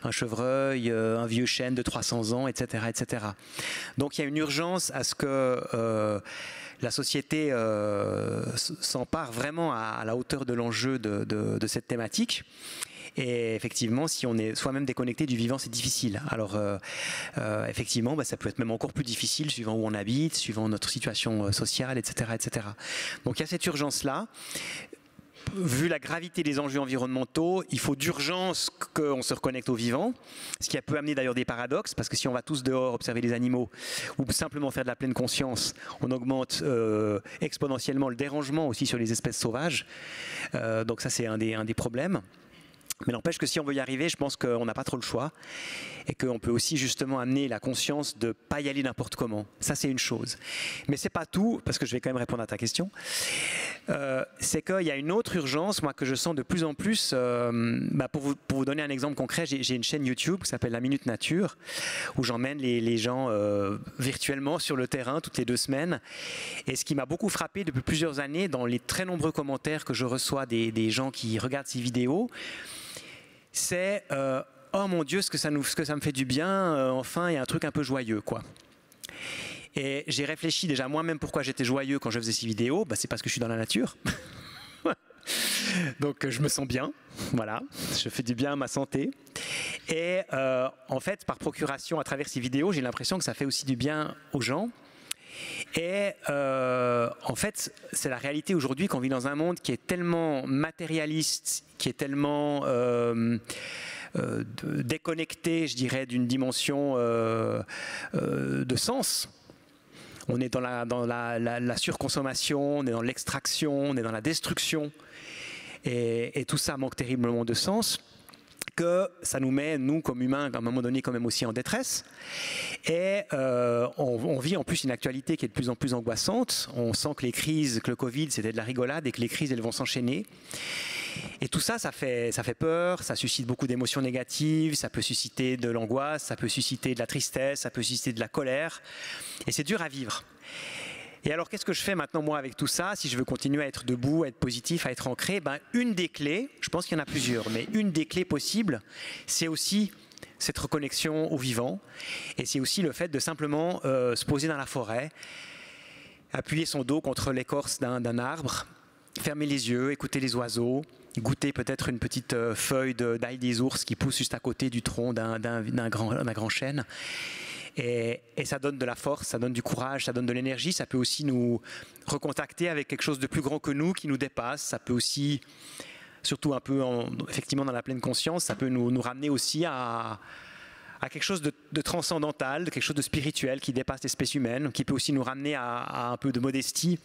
un chevreuil, un vieux chêne de 300 ans, etc., etc. Donc il y a une urgence à ce que la société s'empare vraiment à la hauteur de l'enjeu de cette thématique. Et effectivement, si on est soi-même déconnecté du vivant, c'est difficile. Alors, effectivement, ça peut être même encore plus difficile suivant où on habite, suivant notre situation sociale, etc., etc. Donc, il y a cette urgence-là. Vu la gravité des enjeux environnementaux, il faut d'urgence qu'on se reconnecte au vivant, ce qui peut amener d'ailleurs des paradoxes, parce que si on va tous dehors observer les animaux, ou simplement faire de la pleine conscience, on augmente exponentiellement le dérangement aussi sur les espèces sauvages. Donc ça, c'est un des problèmes. Mais n'empêche que si on veut y arriver, je pense qu'on n'a pas trop le choix et qu'on peut aussi justement amener la conscience de ne pas y aller n'importe comment. Ça, c'est une chose. Mais ce n'est pas tout, parce que je vais quand même répondre à ta question. C'est qu'il y a une autre urgence, moi, que je sens de plus en plus. Pour vous donner un exemple concret, j'ai une chaîne YouTube qui s'appelle La Minute Nature, où j'emmène les gens virtuellement sur le terrain toutes les 2 semaines. Et ce qui m'a beaucoup frappé depuis plusieurs années, dans les très nombreux commentaires que je reçois des gens qui regardent ces vidéos, c'est oh mon Dieu, ce que ça me fait du bien, enfin il y a un truc un peu joyeux, quoi. Et j'ai réfléchi déjà moi-même pourquoi j'étais joyeux quand je faisais ces vidéos. C'est parce que je suis dans la nature. Donc je me sens bien, voilà, je fais du bien à ma santé. Et en fait, par procuration, à travers ces vidéos, j'ai l'impression que ça fait aussi du bien aux gens. Et en fait, c'est la réalité aujourd'hui qu'on vit dans un monde qui est tellement matérialiste, qui est tellement déconnecté, je dirais, d'une dimension de sens. On est dans la surconsommation, on est dans l'extraction, on est dans la destruction. Et tout ça manque terriblement de sens, que ça nous met, nous, comme humains, à un moment donné, quand même aussi en détresse. Et on vit en plus une actualité qui est de plus en plus angoissante. On sent que le Covid, c'était de la rigolade et que les crises, elles vont s'enchaîner. Et tout ça, ça fait peur, ça suscite beaucoup d'émotions négatives, ça peut susciter de l'angoisse, ça peut susciter de la tristesse, ça peut susciter de la colère. Et c'est dur à vivre. Et alors, qu'est-ce que je fais maintenant, moi, avec tout ça, si je veux continuer à être debout, à être positif, à être ancré? Une des clés, je pense qu'il y en a plusieurs, mais une des clés possibles, c'est aussi cette reconnexion au vivant. Et c'est aussi le fait de simplement se poser dans la forêt, appuyer son dos contre l'écorce d'un arbre, fermer les yeux, écouter les oiseaux, goûter peut-être une petite feuille d'ail des ours qui pousse juste à côté du tronc d'un grand chêne. Et ça donne de la force, ça donne du courage, ça donne de l'énergie. Ça peut aussi nous recontacter avec quelque chose de plus grand que nous, qui nous dépasse. Ça peut aussi, surtout un peu effectivement dans la pleine conscience, ça peut nous ramener aussi à quelque chose de transcendantal, de quelque chose de spirituel qui dépasse l'espèce humaine, qui peut aussi nous ramener à un peu de modestie,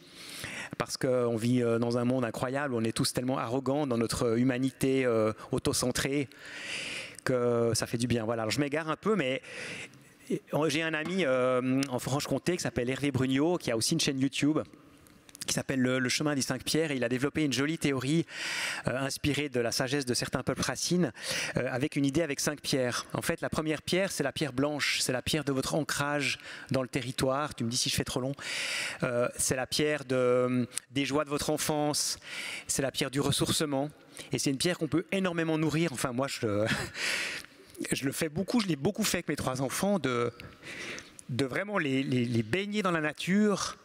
parce qu'on vit dans un monde incroyable où on est tous tellement arrogants dans notre humanité auto-centrée que ça fait du bien. Voilà, alors je m'égare un peu, mais J'ai un ami en Franche-Comté qui s'appelle Hervé Brugnot, qui a aussi une chaîne YouTube qui s'appelle le chemin des 5 pierres, et il a développé une jolie théorie inspirée de la sagesse de certains peuples racines, avec une idée avec 5 pierres. En fait, la première pierre, c'est la pierre blanche, c'est la pierre de votre ancrage dans le territoire. Tu me dis si je fais trop long. C'est la pierre des joies de votre enfance, c'est la pierre du ressourcement, et c'est une pierre qu'on peut énormément nourrir. Enfin, moi, je le fais beaucoup, je l'ai beaucoup fait avec mes 3 enfants, de vraiment les baigner dans la nature,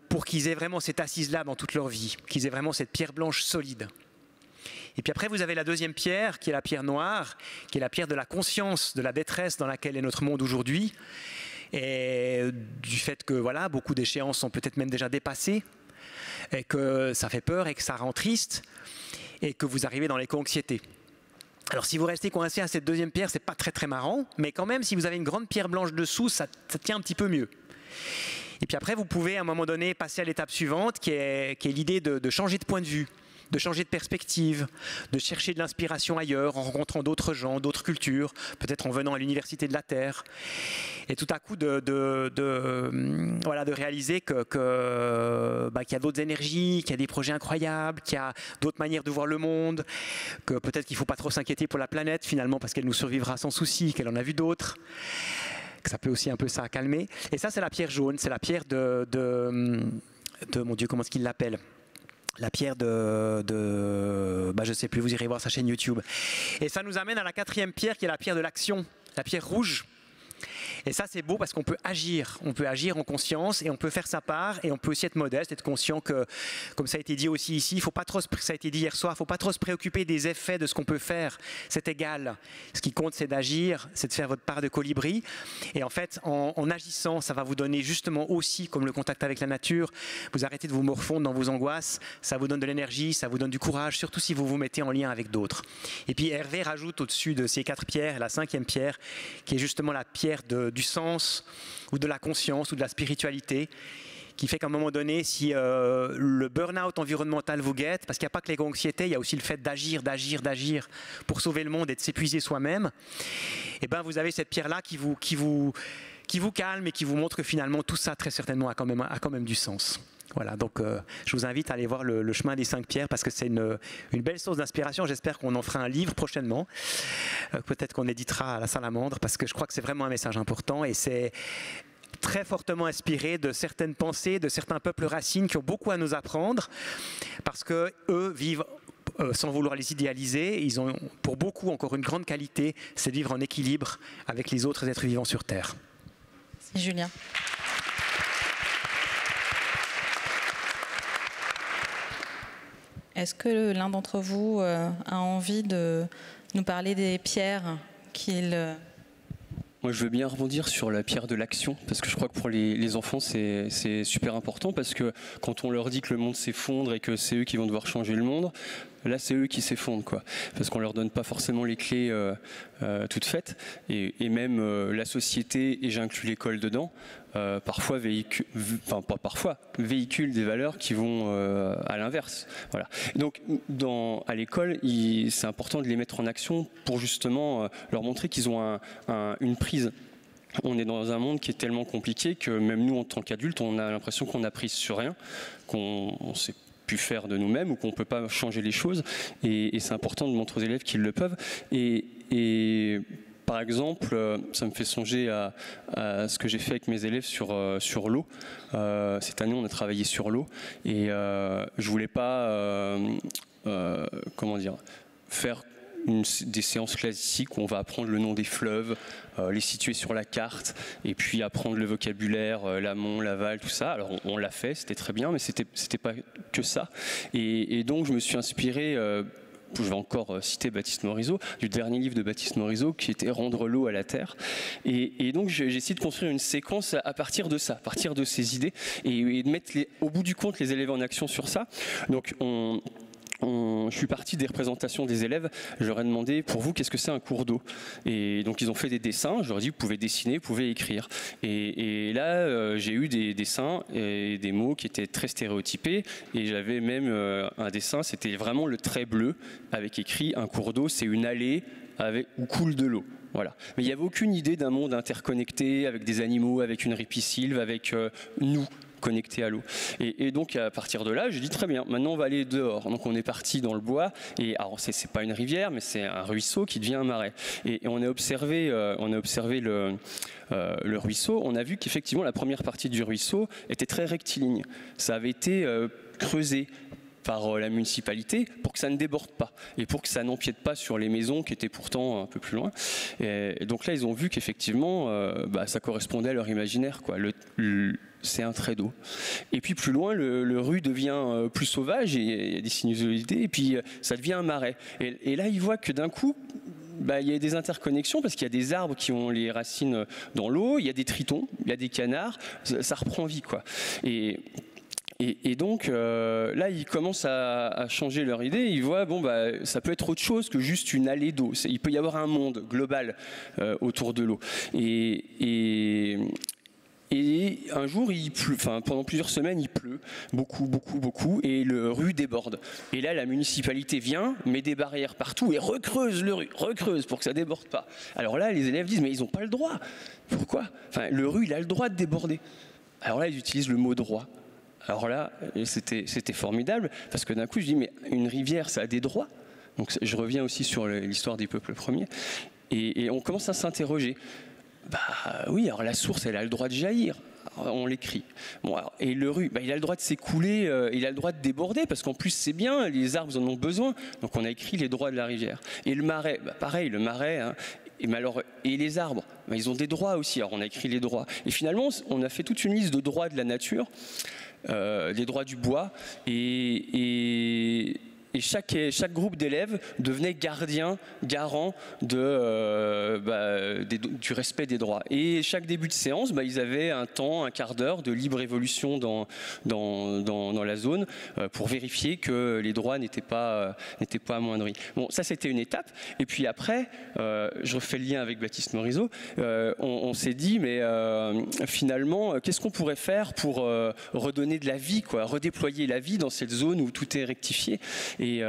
pour qu'ils aient vraiment cette assise-là dans toute leur vie, qu'ils aient vraiment cette pierre blanche solide. Et puis après, vous avez la deuxième pierre, qui est la pierre noire, qui est la pierre de la conscience, de la détresse dans laquelle est notre monde aujourd'hui, et du fait que voilà, beaucoup d'échéances sont peut-être même déjà dépassées, et que ça fait peur, et que ça rend triste, et que vous arrivez dans l'éco-anxiété. Alors si vous restez coincé à cette deuxième pierre, c'est pas très très marrant, mais quand même, si vous avez une grande pierre blanche dessous, ça tient un petit peu mieux. Et puis après, vous pouvez à un moment donné passer à l'étape suivante, qui est l'idée de changer de point de vue, de changer de perspective, de chercher de l'inspiration ailleurs, en rencontrant d'autres gens, d'autres cultures, peut-être en venant à l'université de la Terre. Et tout à coup, de réaliser qu'il y a d'autres énergies, qu'il y a des projets incroyables, qu'il y a d'autres manières de voir le monde, que peut-être qu'il ne faut pas trop s'inquiéter pour la planète, finalement, parce qu'elle nous survivra sans souci, qu'elle en a vu d'autres. Que ça peut aussi un peu ça calmer. Et ça, c'est la pierre jaune, c'est la pierre de mon Dieu, comment est-ce qu'il l'appelle? La pierre je sais plus, vous irez voir sa chaîne YouTube. Et ça nous amène à la 4e pierre, qui est la pierre de l'action, la pierre rouge. Et ça, c'est beau parce qu'on peut agir en conscience, et on peut faire sa part, et on peut aussi être modeste, être conscient que, comme ça a été dit aussi ici, ça a été dit hier soir, il ne faut pas trop se préoccuper des effets de ce qu'on peut faire, c'est égal. Ce qui compte, c'est d'agir, c'est de faire votre part de colibri, et en fait, en agissant, ça va vous donner justement aussi, comme le contact avec la nature, vous arrêtez de vous morfondre dans vos angoisses, ça vous donne de l'énergie, ça vous donne du courage, surtout si vous vous mettez en lien avec d'autres. Et puis Hervé rajoute au-dessus de ces 4 pierres, la 5e pierre, qui est justement la pierre du sens, ou de la conscience, ou de la spiritualité, qui fait qu'à un moment donné, si le burn-out environnemental vous guette, parce qu'il n'y a pas que l'éco-anxiété, il y a aussi le fait d'agir pour sauver le monde et de s'épuiser soi-même, et ben vous avez cette pierre-là qui vous calme et qui vous montre que finalement tout ça très certainement a quand même du sens. Voilà, donc je vous invite à aller voir le chemin des 5 pierres, parce que c'est une belle source d'inspiration. J'espère qu'on en fera un livre prochainement, peut-être qu'on éditera à la Salamandre, parce que je crois que c'est vraiment un message important, et c'est très fortement inspiré de certaines pensées de certains peuples racines qui ont beaucoup à nous apprendre, parce que eux vivent sans vouloir les idéaliser. Ils ont pour beaucoup encore une grande qualité, c'est de vivre en équilibre avec les autres êtres vivants sur Terre. Merci Julien. Est-ce que l'un d'entre vous a envie de nous parler des pierres qu'il... Moi, je veux bien rebondir sur la pierre de l'action, parce que je crois que pour les enfants, c'est super important, parce que quand on leur dit que le monde s'effondre et que c'est eux qui vont devoir changer le monde, là, c'est eux qui s'effondrent, quoi. Parce qu'on leur donne pas forcément les clés toutes faites, et même la société, et j'inclus l'école dedans, parfois véhicule des valeurs qui vont à l'inverse. Voilà. Donc, à l'école, c'est important de les mettre en action pour justement leur montrer qu'ils ont une prise. On est dans un monde qui est tellement compliqué que même nous, en tant qu'adultes, on a l'impression qu'on a prise sur rien, qu'on sait pu faire de nous-mêmes, ou qu'on ne peut pas changer les choses, et c'est important de montrer aux élèves qu'ils le peuvent. Et par exemple, ça me fait songer à ce que j'ai fait avec mes élèves sur l'eau. Cette année, on a travaillé sur l'eau, et je voulais pas faire des séances classiques où on va apprendre le nom des fleuves, les situer sur la carte, et puis apprendre le vocabulaire, l'amont, l'aval, tout ça. Alors on l'a fait, c'était très bien, mais c'était pas que ça. Et donc je me suis inspiré, je vais encore citer Baptiste Morisot, du dernier livre de Baptiste Morisot, qui était Rendre l'eau à la terre. Et donc j'ai essayé de construire une séquence à partir de ça, à partir de ces idées, et de mettre au bout du compte les élèves en action sur ça. Donc je suis parti des représentations des élèves. Je leur ai demandé, pour vous, qu'est-ce que c'est un cours d'eau? Et donc ils ont fait des dessins. Je leur ai dit, vous pouvez dessiner, vous pouvez écrire. Et là, j'ai eu des dessins et des mots qui étaient très stéréotypés. Et j'avais même un dessin, c'était vraiment le trait bleu, avec écrit, un cours d'eau, c'est une allée où coule de l'eau. Voilà. Mais il n'y avait aucune idée d'un monde interconnecté, avec des animaux, avec une ripisylve, avec nous connectés à l'eau. Et donc à partir de là, j'ai dit très bien, maintenant on va aller dehors. Donc on est parti dans le bois, et alors c'est pas une rivière, mais c'est un ruisseau qui devient un marais. Et on a observé le ruisseau, on a vu qu'effectivement la première partie du ruisseau était très rectiligne. Ça avait été creusé par la municipalité pour que ça ne déborde pas et pour que ça n'empiète pas sur les maisons qui étaient pourtant un peu plus loin. Et donc là, ils ont vu qu'effectivement, ça correspondait à leur imaginaire, quoi. C'est un trait d'eau. Et puis plus loin, le ru devient plus sauvage, et il y a des sinuosités, et puis ça devient un marais. Et là, ils voient que d'un coup, il y a des interconnexions parce qu'il y a des arbres qui ont les racines dans l'eau, il y a des tritons, il y a des canards, ça reprend vie, quoi. Et donc là, ils commencent à changer leur idée. Ils voient, ça peut être autre chose que juste une allée d'eau. Il peut y avoir un monde global autour de l'eau. Et un jour, il pleut, pendant plusieurs semaines, il pleut beaucoup, et le ru déborde. Et là, la municipalité vient, met des barrières partout et recreuse le ru, pour que ça déborde pas. Alors là, les élèves disent, mais ils n'ont pas le droit. Pourquoi ? Le ru, il a le droit de déborder. Alors là, ils utilisent le mot droit. Alors là, c'était formidable, parce que d'un coup, je dis, mais une rivière, ça a des droits. Donc je reviens aussi sur l'histoire des peuples premiers. Et on commence à s'interroger. Oui, alors la source, elle a le droit de jaillir. Alors, on l'écrit. Et le ru, il a le droit de s'écouler, il a le droit de déborder, parce qu'en plus, c'est bien, les arbres en ont besoin. Donc on a écrit les droits de la rivière. Et le marais, pareil, le marais... Et les arbres, ils ont des droits aussi. Alors on a écrit les droits. Et finalement, on a fait toute une liste de droits de la nature, des droits du bois, et chaque groupe d'élèves devenait garant du respect des droits. Et chaque début de séance, ils avaient un quart d'heure de libre évolution dans la zone pour vérifier que les droits n'étaient pas amoindris. Bon, ça c'était une étape. Et puis après, je refais le lien avec Baptiste Morisot, on s'est dit, mais finalement, qu'est-ce qu'on pourrait faire pour redonner de la vie, redéployer la vie dans cette zone où tout est rectifié. Et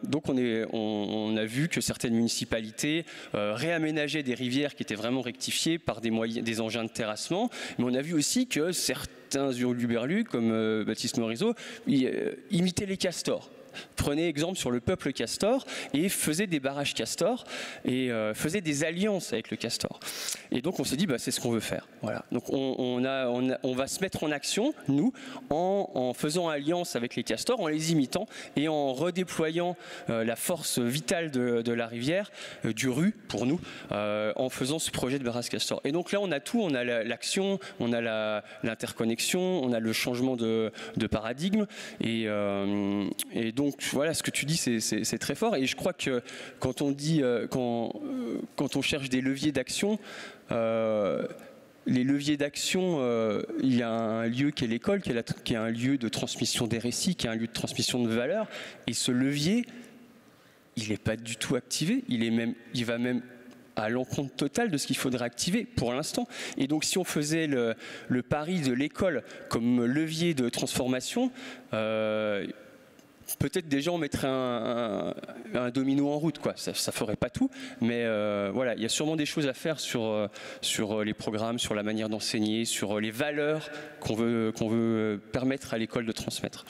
donc on a vu que certaines municipalités réaménageaient des rivières qui étaient vraiment rectifiées par des engins de terrassement, mais on a vu aussi que certains hurluberlus, comme Baptiste Morisot, imitaient les castors. Prenez exemple sur le peuple castor et faisait des barrages castor et faisait des alliances avec le castor. Et donc on s'est dit, c'est ce qu'on veut faire. Voilà. Donc on va se mettre en action, nous, en faisant alliance avec les castors, en les imitant et en redéployant la force vitale de la rivière, du ru pour nous, en faisant ce projet de barrage castor. Et donc là on a tout, on a l'action, on a l'interconnexion, on a le changement de paradigme et donc voilà, ce que tu dis, c'est très fort. Et je crois que quand on dit, quand on cherche des leviers d'action, les leviers d'action, il y a un lieu qui est l'école, qui est un lieu de transmission des récits, qui est un lieu de transmission de valeurs. Et ce levier, il n'est pas du tout activé. Il va même à l'encontre totale de ce qu'il faudrait activer pour l'instant. Et donc si on faisait le pari de l'école comme levier de transformation, peut-être déjà on mettrait un domino en route, quoi. Ça ferait pas tout, mais voilà, il y a sûrement des choses à faire sur les programmes, sur la manière d'enseigner, sur les valeurs qu'on veut permettre à l'école de transmettre.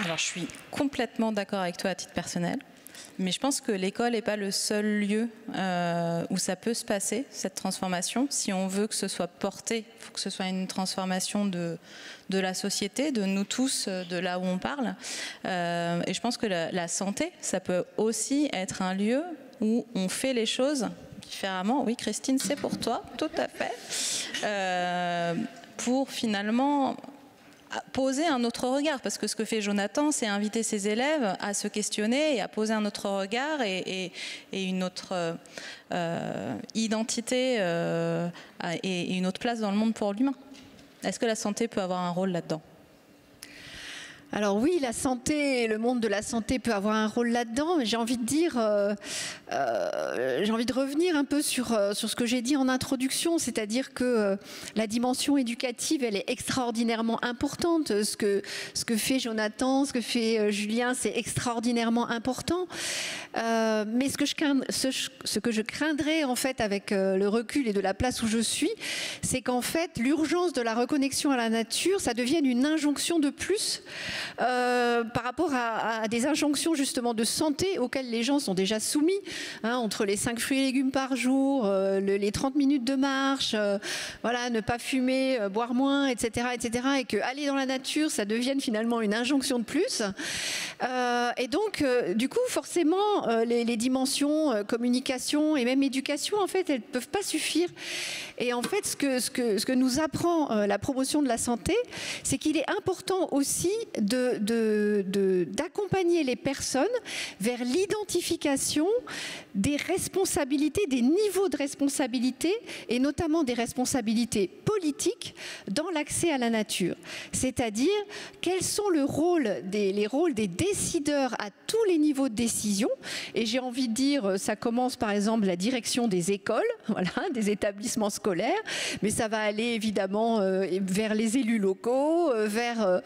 Alors je suis complètement d'accord avec toi à titre personnel. Mais je pense que l'école n'est pas le seul lieu où ça peut se passer, cette transformation. Si on veut que ce soit porté, il faut que ce soit une transformation de la société, de nous tous, de là où on parle. Et je pense que la santé, ça peut aussi être un lieu où on fait les choses différemment. Oui, Christine, c'est pour toi, tout à fait. Pour finalement poser un autre regard, parce que ce que fait Jonathan, c'est inviter ses élèves à se questionner et à poser un autre regard et une autre identité et une autre place dans le monde pour l'humain. Est-ce que la santé peut avoir un rôle là-dedans ? Alors oui, la santé, le monde de la santé peut avoir un rôle là-dedans, mais j'ai envie de dire, j'ai envie de revenir un peu sur ce que j'ai dit en introduction, c'est-à-dire que la dimension éducative, elle est extraordinairement importante. Ce que fait Jonathan, ce que fait Julien, c'est extraordinairement important. Mais ce que je craindrais en fait avec le recul et de la place où je suis, c'est qu'en fait l'urgence de la reconnexion à la nature, ça devienne une injonction de plus. Par rapport à des injonctions justement de santé auxquelles les gens sont déjà soumis, hein, entre les 5 fruits et légumes par jour, les 30 minutes de marche, voilà, ne pas fumer, boire moins, etc., et que aller dans la nature, ça devienne finalement une injonction de plus. Et donc, du coup, forcément, les dimensions communication et même éducation, en fait, elles ne peuvent pas suffire. Et en fait, ce que nous apprend la promotion de la santé, c'est qu'il est important aussi d'accompagner les personnes vers l'identification des responsabilités, des niveaux de responsabilité, et notamment des responsabilités politiques dans l'accès à la nature. C'est-à-dire, quels sont les rôles des décideurs à tous les niveaux de décision. Et j'ai envie de dire, ça commence par exemple la direction des écoles, voilà, des établissements scolaires, mais ça va aller évidemment vers les élus locaux, vers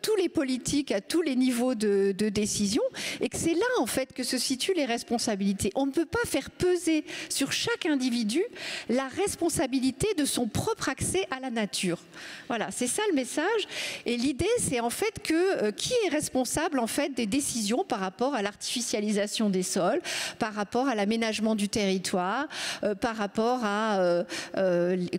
tous les politiques à tous les niveaux de décision, et que c'est là en fait que se situent les responsabilités. On ne peut pas faire peser sur chaque individu la responsabilité de son propre accès à la nature. Voilà, c'est ça le message. Et l'idée, c'est en fait que qui est responsable en fait des décisions par rapport à l'artificialisation des sols, par rapport à l'aménagement du territoire, par rapport à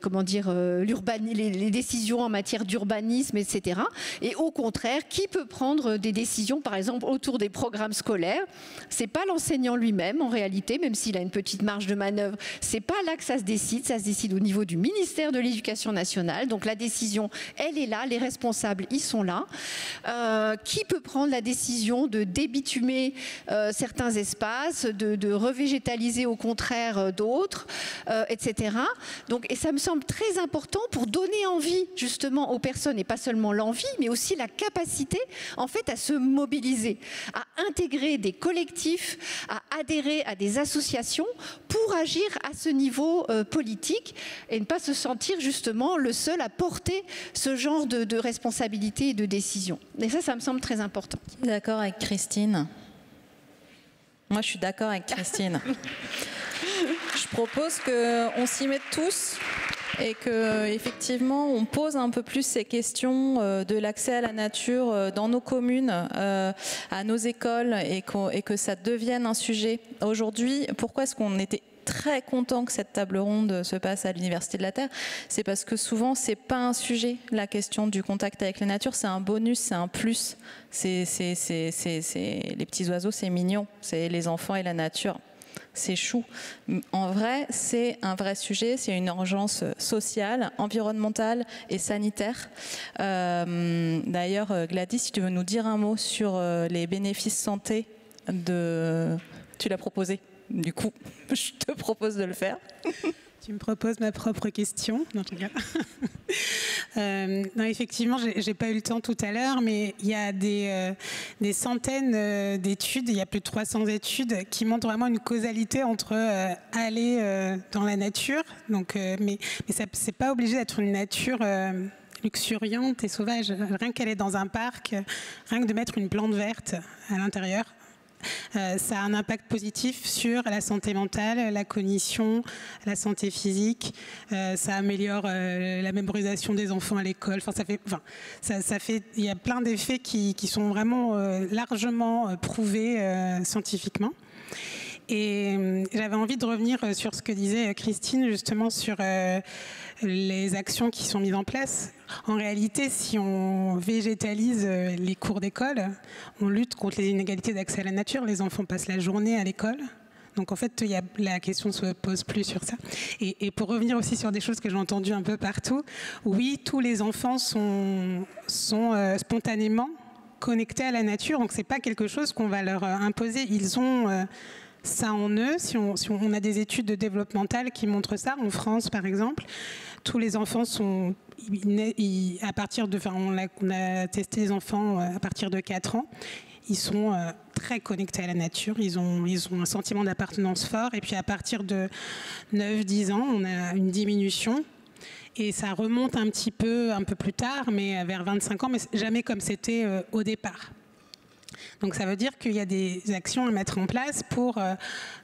comment dire, les décisions en matière d'urbanisme, etc. Et au contraire, qui peut prendre des décisions, par exemple, autour des programmes scolaires? C'est pas l'enseignant lui-même, en réalité, même s'il a une petite marge de manœuvre. C'est pas là que ça se décide au niveau du ministère de l'Éducation nationale. Donc la décision, elle est là, les responsables, ils sont là. Qui peut prendre la décision de débitumer certains espaces, de revégétaliser au contraire d'autres, etc. Donc, et ça me semble très important pour donner envie justement aux personnes, et pas seulement l'envie, mais aussi la capacité en fait à se mobiliser, à intégrer des collectifs, à adhérer à des associations pour agir à ce niveau politique et ne pas se sentir justement le seul à porter ce genre de responsabilité et de décision. Et ça me semble très important. D'accord avec Christine. Moi, je suis d'accord avec Christine. Je propose qu'on s'y mette tous et qu'effectivement, on pose un peu plus ces questions de l'accès à la nature dans nos communes, à nos écoles, et que ça devienne un sujet. Aujourd'hui, pourquoi est-ce qu'on était très content que cette table ronde se passe à l'Université de la Terre? C'est parce que souvent, c'est pas un sujet, la question du contact avec la nature, c'est un bonus, c'est un plus. Les petits oiseaux, c'est mignon, c'est les enfants et la nature. C'est chou. En vrai, c'est un vrai sujet, c'est une urgence sociale, environnementale et sanitaire. D'ailleurs, Gladys, si tu veux nous dire un mot sur les bénéfices santé Tu l'as proposé, du coup, je te propose de le faire. Tu me proposes ma propre question. Non, je rigole. Non, effectivement, j'ai pas eu le temps tout à l'heure, mais il y a des centaines d'études, il y a plus de 300 études qui montrent vraiment une causalité entre aller dans la nature, donc, mais c'est pas obligé d'être une nature luxuriante et sauvage. Rien qu'aller dans un parc, rien que de mettre une plante verte à l'intérieur, ça a un impact positif sur la santé mentale, la cognition, la santé physique. Ça améliore la mémorisation des enfants à l'école. Il y a plein d'effets qui sont vraiment largement prouvés scientifiquement. Et j'avais envie de revenir sur ce que disait Christine, justement sur les actions qui sont mises en place. En réalité, si on végétalise les cours d'école, on lutte contre les inégalités d'accès à la nature. Les enfants passent la journée à l'école. Donc en fait, la question ne se pose plus sur ça. Et pour revenir aussi sur des choses que j'ai entendues un peu partout, oui, tous les enfants sont spontanément connectés à la nature. Donc c'est pas quelque chose qu'on va leur imposer. Ils ont ça en eux. Si on a des études de développement mental qui montrent ça, en France par exemple, tous les enfants sont à partir de, enfin, on a testé les enfants à partir de 4 ans. Ils sont très connectés à la nature, ils ont un sentiment d'appartenance fort. Et puis à partir de 9-10 ans, on a une diminution. Et ça remonte un peu plus tard, mais vers 25 ans, mais jamais comme c'était au départ. Donc ça veut dire qu'il y a des actions à mettre en place pour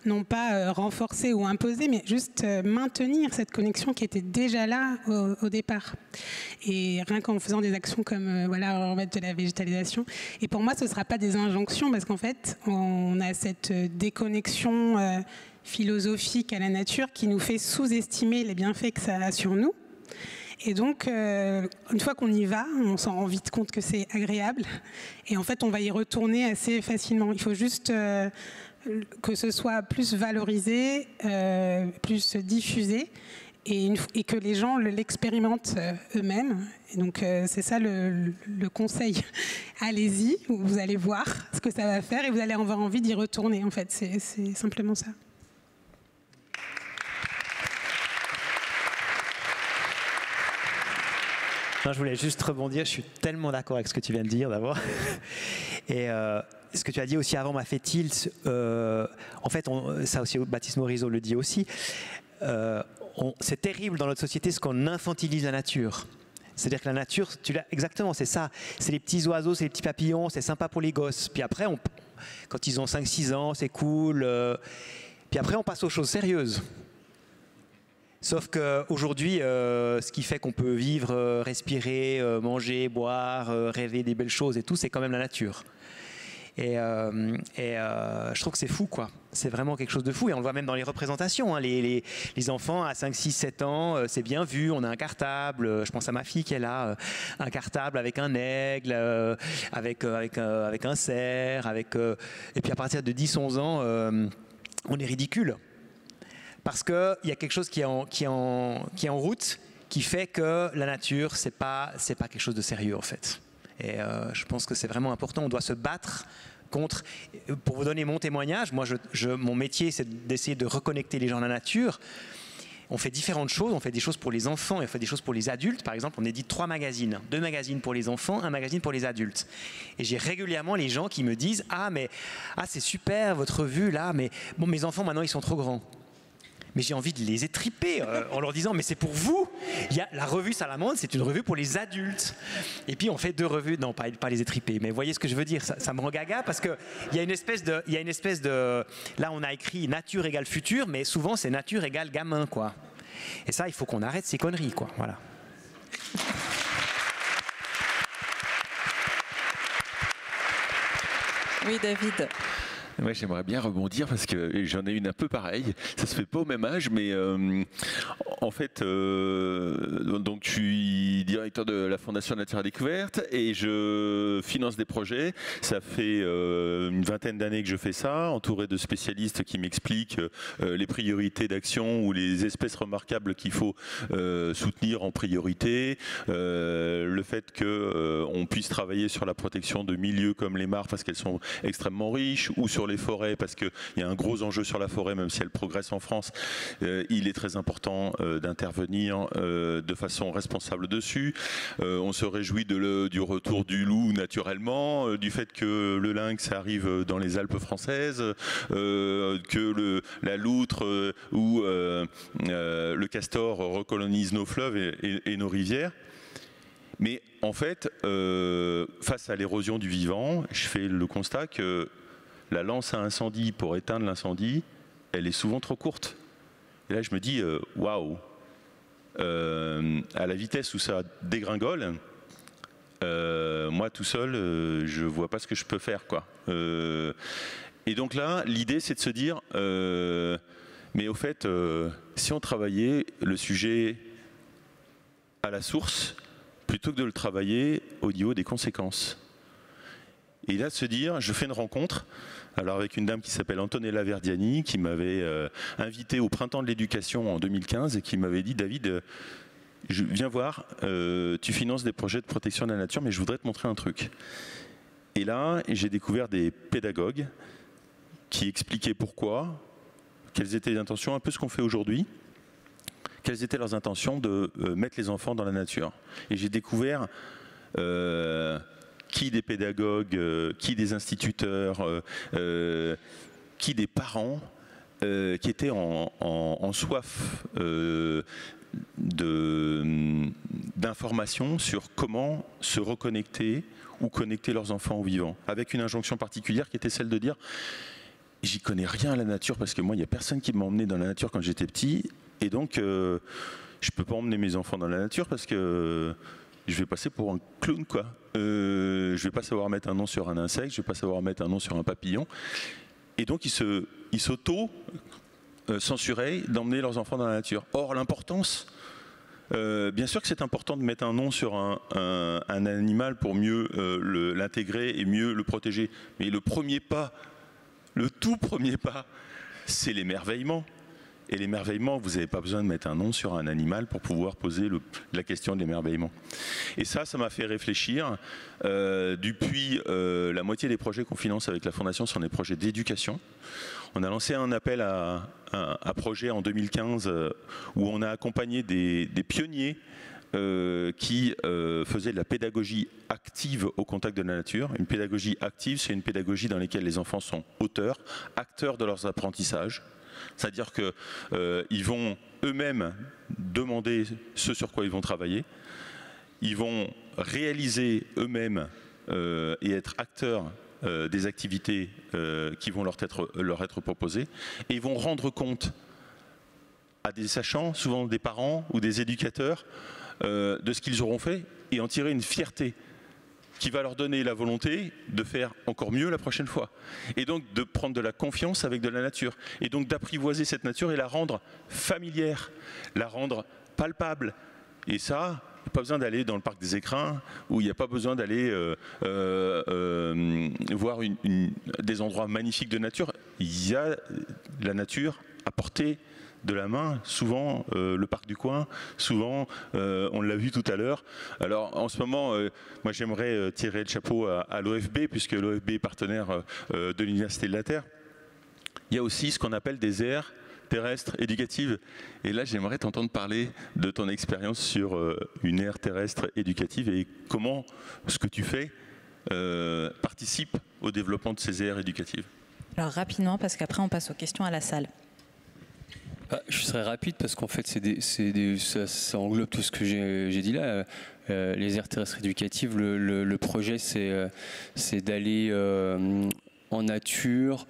non pas renforcer ou imposer, mais juste maintenir cette connexion qui était déjà là au départ. Et rien qu'en faisant des actions comme remettre de la végétalisation. Et pour moi, ce ne sera pas des injonctions, parce qu'en fait, on a cette déconnexion philosophique à la nature qui nous fait sous-estimer les bienfaits que ça a sur nous. Et donc, une fois qu'on y va, on s'en rend vite compte que c'est agréable. Et en fait, on va y retourner assez facilement. Il faut juste que ce soit plus valorisé, plus diffusé, et que les gens l'expérimentent eux-mêmes. Et donc, c'est ça le conseil. Allez-y, vous allez voir ce que ça va faire et vous allez avoir envie d'y retourner. En fait, c'est simplement ça. Non, je voulais juste rebondir, je suis tellement d'accord avec ce que tu viens de dire d'abord. Et ce que tu as dit aussi avant m'a fait tilt. En fait, ça aussi, Baptiste Morisot le dit aussi, c'est terrible dans notre société ce qu'on infantilise la nature. C'est-à-dire que la nature, exactement, c'est ça. C'est les petits oiseaux, c'est les petits papillons, c'est sympa pour les gosses. Puis après, quand ils ont 5-6 ans, c'est cool. Puis après, on passe aux choses sérieuses. Sauf qu'aujourd'hui, ce qui fait qu'on peut vivre, respirer, manger, boire, rêver des belles choses et tout, c'est quand même la nature. Et je trouve que c'est fou, quoi. C'est vraiment quelque chose de fou. Et on le voit même dans les représentations. Hein. Les enfants à 5, 6, 7 ans, c'est bien vu. On a un cartable. Je pense à ma fille qui est là. Un cartable avec un aigle, avec un cerf. Et puis à partir de 10, 11 ans, on est ridicule. Parce qu'il y a quelque chose qui est en route, qui fait que la nature, c'est pas quelque chose de sérieux en fait. Et je pense que c'est vraiment important. On doit se battre contre. Pour vous donner mon témoignage, moi, mon métier, c'est d'essayer de reconnecter les gens à la nature. On fait différentes choses. On fait des choses pour les enfants et on fait des choses pour les adultes. Par exemple, on édite 3 magazines. 2 magazines pour les enfants, 1 magazine pour les adultes. Et j'ai régulièrement les gens qui me disent « Ah, c'est super, votre revue là, mais bon, mes enfants, maintenant, ils sont trop grands. » Mais j'ai envie de les étriper en leur disant « Mais c'est pour vous !» La revue Salamandre, c'est une revue pour les adultes. Et puis on fait 2 revues, non, pas les étriper, mais vous voyez ce que je veux dire, ça me rend gaga parce qu'il y a une espèce de... Là, on a écrit « Nature égale futur », mais souvent, c'est « Nature égale gamin », quoi. Et ça, il faut qu'on arrête ces conneries, quoi. Voilà. Oui, David. Moi, j'aimerais bien rebondir parce que j'en ai une un peu pareille. Ça se fait pas au même âge, mais en fait, donc je suis directeur de la Fondation Nature et Découverte et je finance des projets. Ça fait une vingtaine d'années que je fais ça, entouré de spécialistes qui m'expliquent les priorités d'action ou les espèces remarquables qu'il faut soutenir en priorité. Le fait qu'on puisse travailler sur la protection de milieux comme les mares parce qu'elles sont extrêmement riches ou sur les forêts parce qu'il y a un gros enjeu sur la forêt, même si elle progresse en France, il est très important d'intervenir de façon responsable dessus. On se réjouit du retour du loup naturellement, du fait que le lynx arrive dans les Alpes françaises, que la loutre ou le castor recolonise nos fleuves et nos rivières. Mais en fait, face à l'érosion du vivant, je fais le constat que la lance à incendie pour éteindre l'incendie, elle est souvent trop courte. Et là, je me dis, waouh, à la vitesse où ça dégringole, moi tout seul, je vois pas ce que je peux faire, quoi. Et donc là, l'idée, c'est de se dire, mais au fait, si on travaillait le sujet à la source, plutôt que de le travailler au niveau des conséquences. Et là, de se dire, je fais une rencontre, alors avec une dame qui s'appelle Antonella Verdiani, qui m'avait invité au Printemps de l'éducation en 2015 et qui m'avait dit, David, viens voir, tu finances des projets de protection de la nature, mais je voudrais te montrer un truc. Et là, j'ai découvert des pédagogues qui expliquaient pourquoi, quelles étaient les intentions, un peu ce qu'on fait aujourd'hui, quelles étaient leurs intentions de mettre les enfants dans la nature. Et j'ai découvert qui des pédagogues, qui des instituteurs, qui des parents qui étaient en soif d'informations sur comment se reconnecter ou connecter leurs enfants au vivant, avec une injonction particulière qui était celle de dire « j'y connais rien à la nature parce que moi, il n'y a personne qui m'a emmené dans la nature quand j'étais petit, et donc je ne peux pas emmener mes enfants dans la nature parce que je vais passer pour un clown, quoi. Je ne vais pas savoir mettre un nom sur un insecte, je ne vais pas savoir mettre un nom sur un papillon. » Et donc, ils s'auto-censuraient d'emmener leurs enfants dans la nature. Or, l'importance, bien sûr que c'est important de mettre un nom sur un animal pour mieux l'intégrer et mieux le protéger. Mais le premier pas, le tout premier pas, c'est l'émerveillement. Et l'émerveillement, vous n'avez pas besoin de mettre un nom sur un animal pour pouvoir poser la question de l'émerveillement. Et ça m'a fait réfléchir. Depuis la moitié des projets qu'on finance avec la Fondation sont des projets d'éducation. On a lancé un appel à projet en 2015 où on a accompagné des pionniers qui faisaient de la pédagogie active au contact de la nature. Une pédagogie active, c'est une pédagogie dans laquelle les enfants sont auteurs, acteurs de leurs apprentissages. C'est-à-dire qu'ils vont eux-mêmes demander ce sur quoi ils vont travailler, ils vont réaliser eux-mêmes et être acteurs des activités qui vont leur être proposées, et ils vont rendre compte à des sachants, souvent des parents ou des éducateurs, de ce qu'ils auront fait et en tirer une fierté qui va leur donner la volonté de faire encore mieux la prochaine fois. Et donc de prendre de la confiance avec de la nature. Et donc d'apprivoiser cette nature et la rendre familière, la rendre palpable. Et ça, il n'y a pas besoin d'aller dans le parc des Écrins, où il n'y a pas besoin d'aller voir des endroits magnifiques de nature. Il y a la nature à portée de la main, souvent le parc du coin, souvent on l'a vu tout à l'heure. Alors en ce moment, moi j'aimerais tirer le chapeau à l'OFB, puisque l'OFB est partenaire de l'Université de la Terre. Il y a aussi ce qu'on appelle des aires terrestres éducatives. Et là j'aimerais t'entendre parler de ton expérience sur une aire terrestre éducative et comment ce que tu fais participe au développement de ces aires éducatives. Alors rapidement, parce qu'après on passe aux questions à la salle. Je serai rapide parce qu'en fait ça englobe tout ce que j'ai dit là. Les aires terrestres éducatives, le projet c'est d'aller en nature,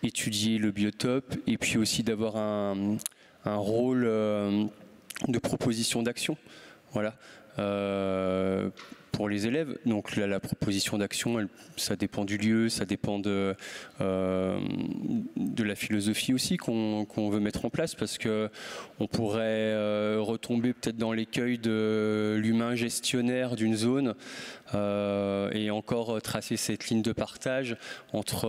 étudier le biotope et puis aussi d'avoir un rôle de proposition d'action. Voilà. Pour les élèves, donc là, la proposition d'action, ça dépend du lieu, ça dépend de la philosophie aussi qu'on veut mettre en place, parce que on pourrait retomber peut-être dans l'écueil de l'humain gestionnaire d'une zone et encore tracer cette ligne de partage entre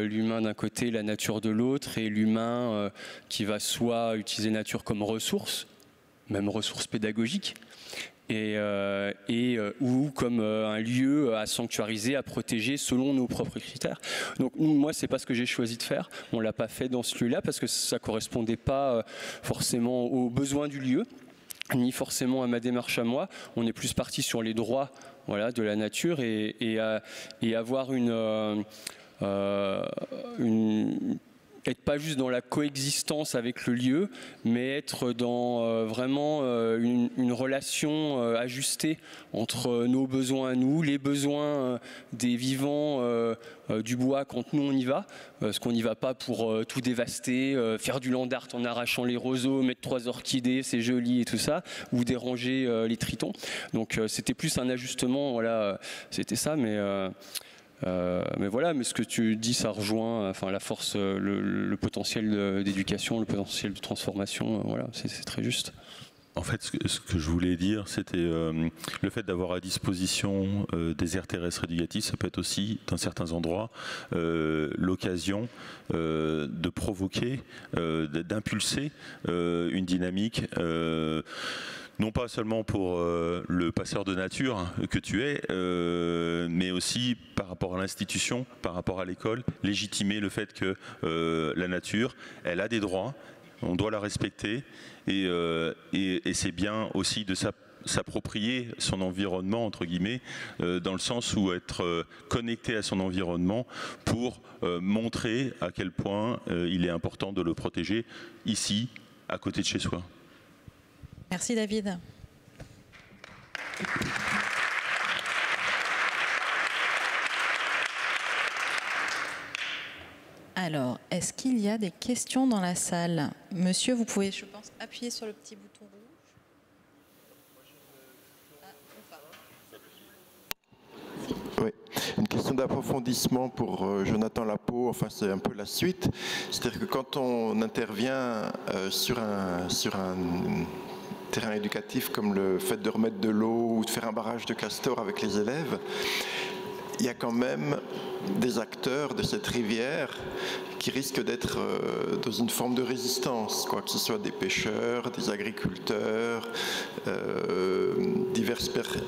l'humain d'un côté, la nature de l'autre, et l'humain qui va soit utiliser nature comme ressource, même ressource pédagogique, ou comme un lieu à sanctuariser, à protéger selon nos propres critères. Donc moi, c'est pas ce que j'ai choisi de faire. On l'a pas fait dans ce lieu-là parce que ça correspondait pas forcément aux besoins du lieu, ni forcément à ma démarche à moi. On est plus parti sur les droits, voilà, de la nature et avoir être pas juste dans la coexistence avec le lieu, mais être dans vraiment une relation ajustée entre nos besoins à nous, les besoins des vivants du bois quand nous on y va, parce qu'on n'y va pas pour tout dévaster, faire du land art en arrachant les roseaux, mettre 3 orchidées, c'est joli et tout ça, ou déranger les tritons. Donc c'était plus un ajustement, voilà, c'était ça, mais voilà, mais ce que tu dis, ça rejoint la force, le potentiel d'éducation, le potentiel de transformation, voilà, c'est très juste. En fait, ce que je voulais dire, c'était le fait d'avoir à disposition des aires terrestres éducatives, ça peut être aussi, dans certains endroits, l'occasion de provoquer, d'impulser une dynamique non pas seulement pour le passeur de nature que tu es, mais aussi par rapport à l'institution, par rapport à l'école, légitimer le fait que la nature, elle a des droits, on doit la respecter, et c'est bien aussi de s'approprier son environnement, entre guillemets, dans le sens où être connecté à son environnement pour montrer à quel point il est important de le protéger ici, à côté de chez soi. Merci David. Alors, est-ce qu'il y a des questions dans la salle? Monsieur, vous pouvez, je pense, appuyer sur le petit bouton rouge. Oui, une question d'approfondissement pour Jonathan Lapeau, enfin c'est un peu la suite. C'est-à-dire que quand on intervient sur un terrain éducatif comme le fait de remettre de l'eau ou de faire un barrage de castor avec les élèves, il y a quand même des acteurs de cette rivière qui risquent d'être dans une forme de résistance, quoi, que ce soit des pêcheurs, des agriculteurs, divers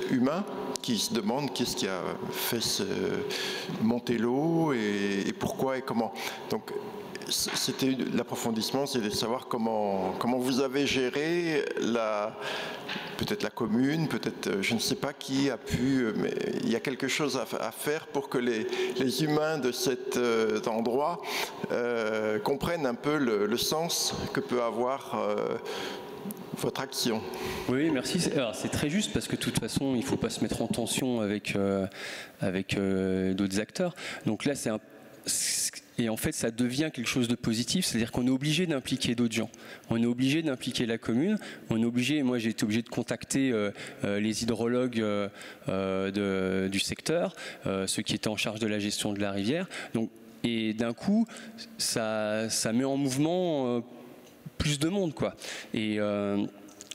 humains qui se demandent qu'est-ce qui a fait monter l'eau et pourquoi et comment. Donc, c'était l'approfondissement, c'est de savoir comment vous avez géré peut-être la commune, peut-être je ne sais pas qui a pu, mais il y a quelque chose à faire pour que les humains de cet endroit comprennent un peu le sens que peut avoir votre action. Oui, merci. Alors, c'est très juste parce que de toute façon, il ne faut pas se mettre en tension avec d'autres acteurs. Donc là, et en fait, ça devient quelque chose de positif, c'est-à-dire qu'on est obligé d'impliquer d'autres gens. On est obligé d'impliquer la commune. On est obligé, moi j'ai été obligé de contacter les hydrologues du secteur, ceux qui étaient en charge de la gestion de la rivière. Donc, et d'un coup, ça met en mouvement plus de monde, quoi. Et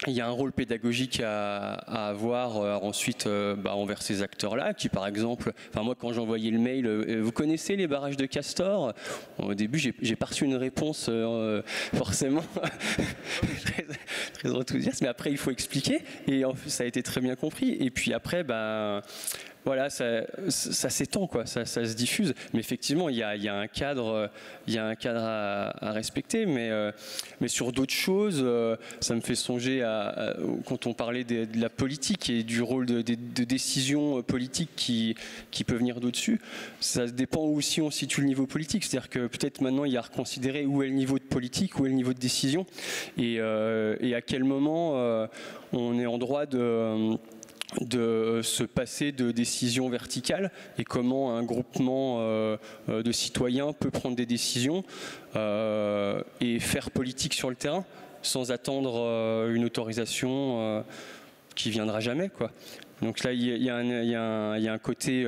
il y a un rôle pédagogique à avoir ensuite envers ces acteurs-là, qui par exemple, moi quand j'envoyais le mail, vous connaissez les barrages de castor? Au début, j'ai pas reçu une réponse forcément très enthousiaste, mais après il faut expliquer, et ça a été très bien compris. Et puis après, voilà, ça s'étend, quoi, ça se diffuse. Mais effectivement, il y a un cadre à respecter. Mais sur d'autres choses, ça me fait songer quand on parlait de la politique et du rôle de décision politique qui peut venir d'au-dessus. Ça dépend aussi où on situe le niveau politique. C'est-à-dire que peut-être maintenant, il y a à reconsidérer où est le niveau de politique, où est le niveau de décision, et à quel moment on est en droit de se passer de décisions verticales, et comment un groupement de citoyens peut prendre des décisions et faire politique sur le terrain sans attendre une autorisation qui viendra jamais, quoi. Donc là, il y a un côté...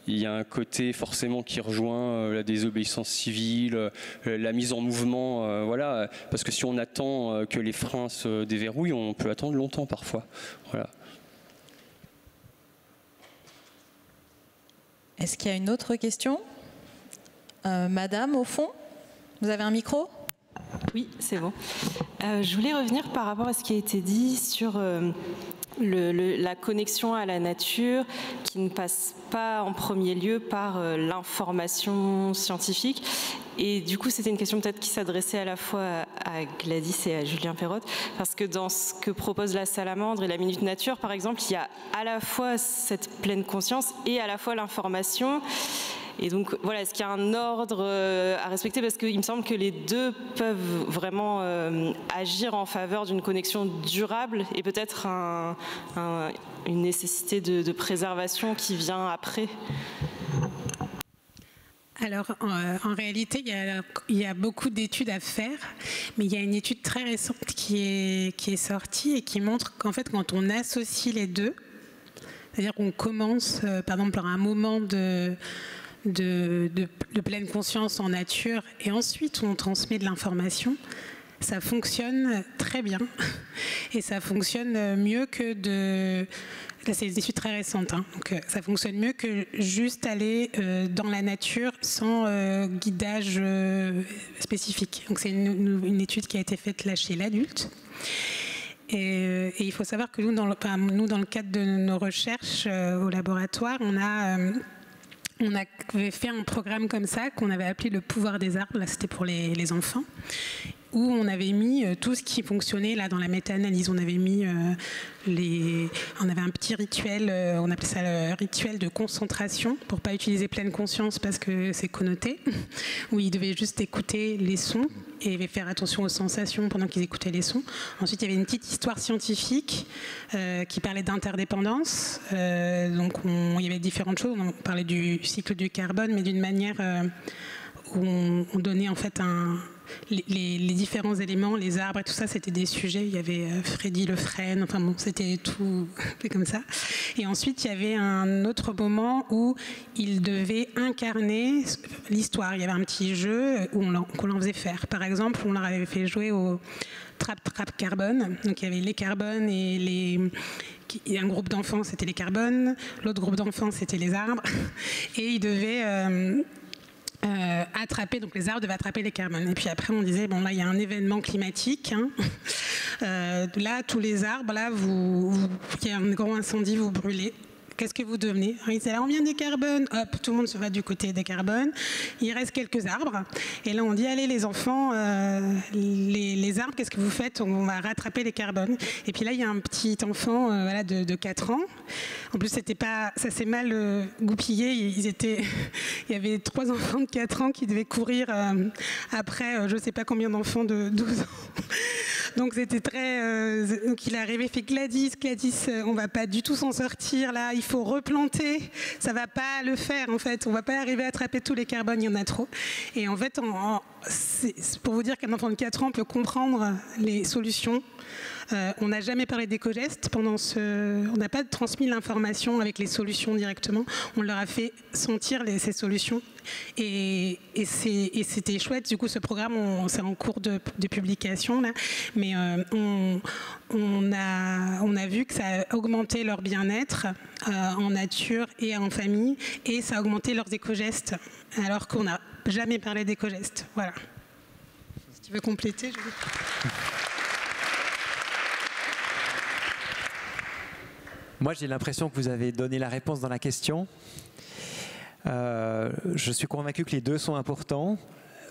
il y a un côté forcément qui rejoint la désobéissance civile, la mise en mouvement, voilà. Parce que si on attend que les freins se déverrouillent, on peut attendre longtemps parfois. Voilà. Est-ce qu'il y a une autre question? Madame, au fond, vous avez un micro? Oui, c'est bon. Je voulais revenir par rapport à ce qui a été dit sur la connexion à la nature, qui ne passe pas en premier lieu par l'information scientifique. Et du coup, c'était une question peut-être qui s'adressait à la fois à Gladys et à Julien Perrotte, parce que dans ce que propose la Salamandre et la Minute Nature, par exemple, il y a à la fois cette pleine conscience et à la fois l'information. Et donc, voilà, est-ce qu'il y a un ordre à respecter? Parce qu'il me semble que les deux peuvent vraiment agir en faveur d'une connexion durable, et peut-être une nécessité de préservation qui vient après. Alors, en réalité, il y a beaucoup d'études à faire, mais il y a une étude très récente qui est sortie et qui montre qu'en fait, quand on associe les deux, c'est-à-dire qu'on commence, par exemple, par un moment de pleine conscience en nature, et ensuite on transmet de l'information, ça fonctionne très bien. Et ça fonctionne mieux que là, c'est des études très récentes, hein. Donc, ça fonctionne mieux que juste aller dans la nature sans guidage spécifique. Donc c'est une étude qui a été faite là chez l'adulte. Et il faut savoir que nous, dans le cadre de nos recherches au laboratoire, on avait fait un programme comme ça qu'on avait appelé le pouvoir des arbres. Là, c'était pour les enfants. où on avait mis tout ce qui fonctionnait là dans la méta-analyse. On avait mis on avait un petit rituel, on appelait ça le rituel de concentration, pour pas utiliser pleine conscience parce que c'est connoté, où ils devaient juste écouter les sons et faire attention aux sensations pendant qu'ils écoutaient les sons. Ensuite, il y avait une petite histoire scientifique qui parlait d'interdépendance. Donc, il y avait différentes choses. On parlait du cycle du carbone, mais d'une manière où on donnait en fait les différents éléments, les arbres et tout ça, c'était des sujets. Il y avait Freddy le frêne, enfin bon, c'était tout fait comme ça. Et ensuite, il y avait un autre moment où ils devaient incarner l'histoire. Il y avait un petit jeu qu'on leur faisait faire. Par exemple, on leur avait fait jouer au Trap Carbone. Donc il y avait les carbones et un groupe d'enfants, c'était les carbones. L'autre groupe d'enfants, c'était les arbres. Et ils devaient attraper, donc les arbres devaient attraper les carbones. Et puis après, on disait, bon là, il y a un événement climatique. Hein. Là, tous les arbres, là, il y a un grand incendie, vous brûlez. Qu'est-ce que vous devenez? Ils disaient, là, on vient des carbones. Hop, tout le monde se va du côté des carbones. Il reste quelques arbres. Et là, on dit, allez, les enfants, les arbres, qu'est-ce que vous faites? On va rattraper les carbones. Et puis là, il y a un petit enfant voilà, de 4 ans. En plus, ça s'est mal goupillé. Il y avait 3 enfants de 4 ans qui devaient courir après je ne sais pas combien d'enfants de 12 ans. Donc c'était donc il est arrivé, fait Gladys, on va pas du tout s'en sortir là, il faut replanter, ça va pas le faire en fait, on va pas arriver à attraper tous les carbones, il y en a trop. Et en fait, c'est pour vous dire qu'un enfant de 4 ans peut comprendre les solutions. On n'a jamais parlé d'éco-gestes on n'a pas transmis l'information avec les solutions directement. On leur a fait sentir ces solutions et c'était chouette. Du coup, ce programme, c'est en cours de publication là, mais on a vu que ça a augmenté leur bien-être en nature et en famille, et ça a augmenté leurs éco-gestes, alors qu'on n'a jamais parlé d'éco-gestes. Voilà. Si tu veux compléter, Moi, j'ai l'impression que vous avez donné la réponse dans la question. Je suis convaincu que les deux sont importants.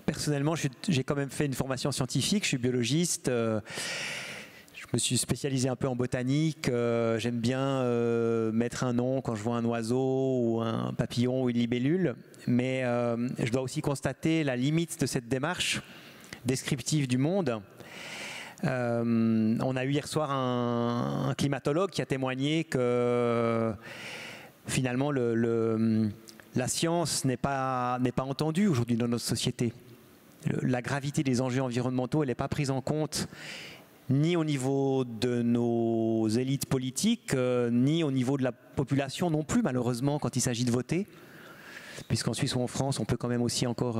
Personnellement, j'ai quand même fait une formation scientifique, je suis biologiste. Je me suis spécialisé un peu en botanique. J'aime bien mettre un nom quand je vois un oiseau ou un papillon ou une libellule. Mais je dois aussi constater la limite de cette démarche descriptive du monde. On a eu hier soir un climatologue qui a témoigné que finalement la science n'est pas entendue aujourd'hui dans notre société. La gravité des enjeux environnementaux, elle n'est pas prise en compte ni au niveau de nos élites politiques, ni au niveau de la population non plus, malheureusement, quand il s'agit de voter. Puisqu'en Suisse ou en France, on peut quand même aussi encore,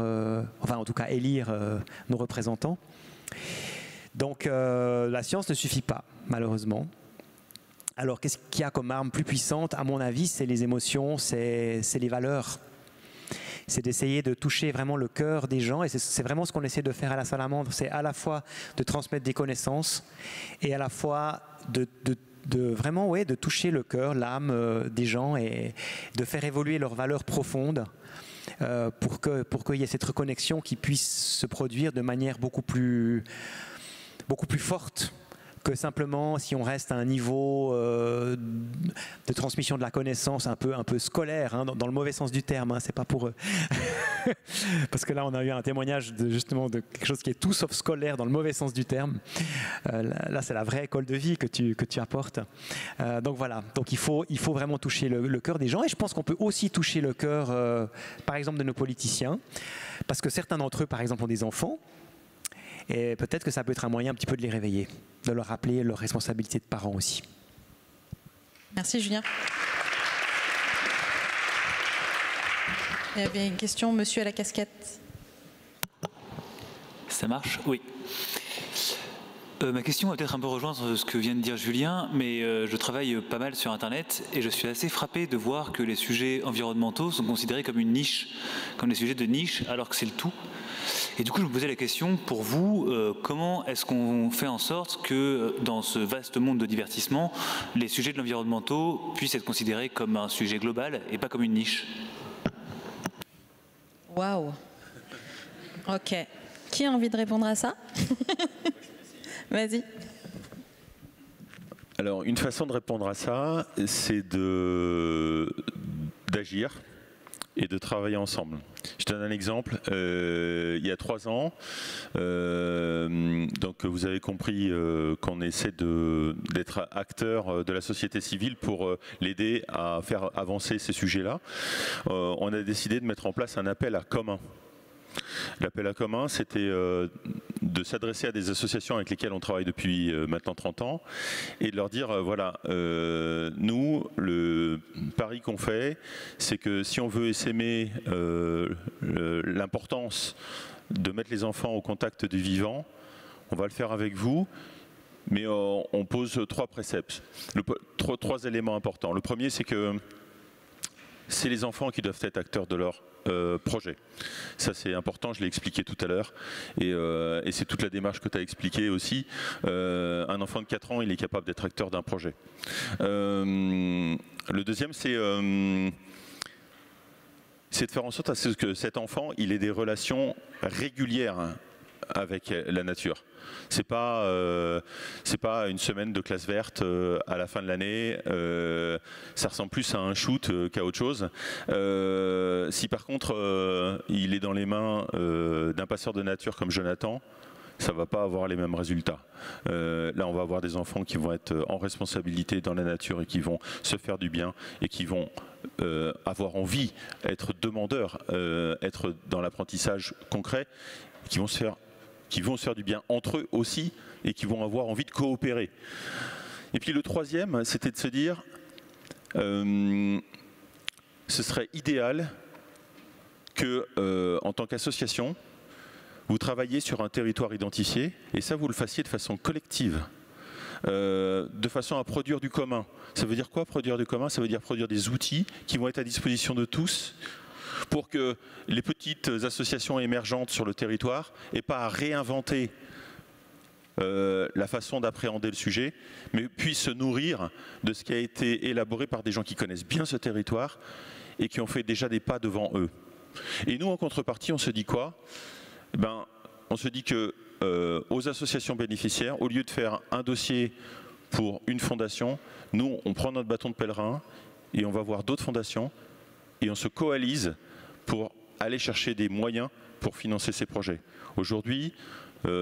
enfin en tout cas, élire nos représentants. Donc la science ne suffit pas, malheureusement. Alors qu'est-ce qu'il y a comme arme plus puissante? À mon avis, c'est les émotions, c'est les valeurs. C'est d'essayer de toucher vraiment le cœur des gens, et c'est vraiment ce qu'on essaie de faire à la Salamandre. C'est à la fois de transmettre des connaissances et à la fois de toucher le cœur, l'âme des gens et de faire évoluer leurs valeurs profondes. Pour qu'il y ait cette reconnexion qui puisse se produire de manière beaucoup plus forte que simplement si on reste à un niveau de transmission de la connaissance un peu scolaire, hein, dans le mauvais sens du terme, hein, c'est pas pour eux. Parce que là on a eu un témoignage justement de quelque chose qui est tout sauf scolaire dans le mauvais sens du terme. Là c'est la vraie école de vie que tu apportes. Donc voilà, donc il faut vraiment toucher le cœur des gens, et je pense qu'on peut aussi toucher le cœur par exemple de nos politiciens, parce que certains d'entre eux par exemple ont des enfants. Et peut-être que ça peut être un moyen un petit peu de les réveiller, de leur rappeler leur responsabilité de parents aussi. Merci Julien. Il y avait une question, monsieur à la casquette. Ça marche? Oui. Ma question va peut-être un peu rejoindre ce que vient de dire Julien, mais je travaille pas mal sur Internet et je suis assez frappé de voir que les sujets environnementaux sont considérés comme une niche, comme des sujets de niche, alors que c'est le tout. Et du coup, je me posais la question, pour vous, comment est-ce qu'on fait en sorte que dans ce vaste monde de divertissement, les sujets de l'environnementaux puissent être considérés comme un sujet global et pas comme une niche? Waouh. Ok. Qui a envie de répondre à ça? Vas-y. Alors, une façon de répondre à ça, c'est d'agir et de travailler ensemble. Je te donne un exemple. Il y a 3 ans, donc vous avez compris qu'on essaie d'être acteur de la société civile pour l'aider à faire avancer ces sujets-là. On a décidé de mettre en place un appel à commun. L'appel à commun, c'était de s'adresser à des associations avec lesquelles on travaille depuis maintenant 30 ans et de leur dire, voilà, nous, le pari qu'on fait, c'est que si on veut essaimer l'importance de mettre les enfants au contact du vivant, on va le faire avec vous, mais on pose 3 préceptes, 3 éléments importants. Le premier, c'est que c'est les enfants qui doivent être acteurs de leur projet. Ça c'est important, je l'ai expliqué tout à l'heure et c'est toute la démarche que tu as expliquée aussi. Un enfant de 4 ans, il est capable d'être acteur d'un projet. Le deuxième, c'est de faire en sorte à ce que cet enfant il ait des relations régulières avec la nature. C'est pas une semaine de classe verte à la fin de l'année. Ça ressemble plus à un shoot qu'à autre chose. Si par contre il est dans les mains d'un passeur de nature comme Jonathan, ça va pas avoir les mêmes résultats. Là, on va avoir des enfants qui vont être en responsabilité dans la nature et qui vont se faire du bien et qui vont avoir envie, être demandeurs, être dans l'apprentissage concret, qui vont se faire du bien entre eux aussi et qui vont avoir envie de coopérer. Et puis le troisième, c'était de se dire, ce serait idéal que, en tant qu'association, vous travailliez sur un territoire identifié et ça vous le fassiez de façon collective, de façon à produire du commun. Ça veut dire quoi produire du commun? Ça veut dire produire des outils qui vont être à disposition de tous, pour que les petites associations émergentes sur le territoire n'aient pas à réinventer la façon d'appréhender le sujet, mais puissent se nourrir de ce qui a été élaboré par des gens qui connaissent bien ce territoire et qui ont fait déjà des pas devant eux. Et nous, en contrepartie, on se dit quoi? On se dit que aux associations bénéficiaires, au lieu de faire un dossier pour une fondation, nous, on prend notre bâton de pèlerin et on va voir d'autres fondations et on se coalise pour aller chercher des moyens pour financer ces projets. Aujourd'hui,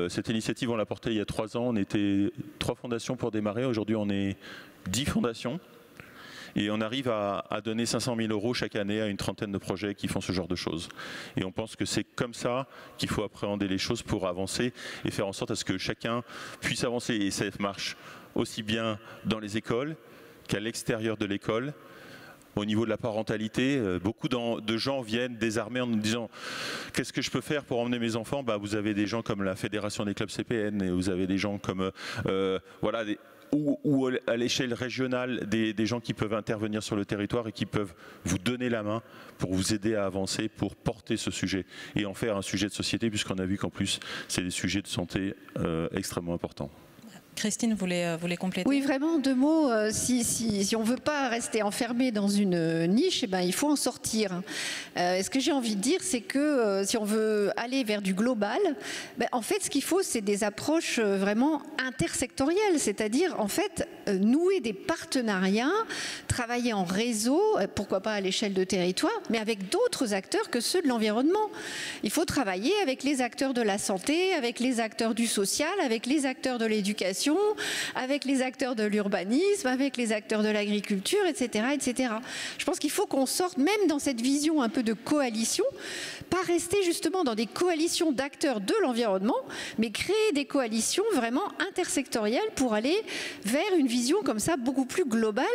cette initiative, on l'a portée il y a 3 ans, on était 3 fondations pour démarrer, aujourd'hui on est 10 fondations et on arrive à donner 500 000 € chaque année à une trentaine de projets qui font ce genre de choses. Et on pense que c'est comme ça qu'il faut appréhender les choses pour avancer et faire en sorte à ce que chacun puisse avancer. Et ça marche aussi bien dans les écoles qu'à l'extérieur de l'école. Au niveau de la parentalité, beaucoup de gens viennent désarmés en nous disant « Qu'est-ce que je peux faire pour emmener mes enfants ?» Vous avez des gens comme la Fédération des clubs CPN, et vous avez des gens comme voilà, ou à l'échelle régionale, des gens qui peuvent intervenir sur le territoire et qui peuvent vous donner la main pour vous aider à avancer, pour porter ce sujet et en faire un sujet de société, puisqu'on a vu qu'en plus, c'est des sujets de santé extrêmement importants. Christine voulait compléter. Oui, vraiment, 2 mots. Si on ne veut pas rester enfermé dans une niche, il faut en sortir. Ce que j'ai envie de dire, c'est que si on veut aller vers du global, en fait, ce qu'il faut, c'est des approches vraiment intersectorielles, c'est-à-dire, en fait, nouer des partenariats, travailler en réseau, pourquoi pas à l'échelle de territoire, mais avec d'autres acteurs que ceux de l'environnement. Il faut travailler avec les acteurs de la santé, avec les acteurs du social, avec les acteurs de l'éducation, avec les acteurs de l'urbanisme, avec les acteurs de l'agriculture, etc., etc. Je pense qu'il faut qu'on sorte, même dans cette vision un peu de coalition, pas rester justement dans des coalitions d'acteurs de l'environnement, mais créer des coalitions vraiment intersectorielles pour aller vers une vision comme ça beaucoup plus globale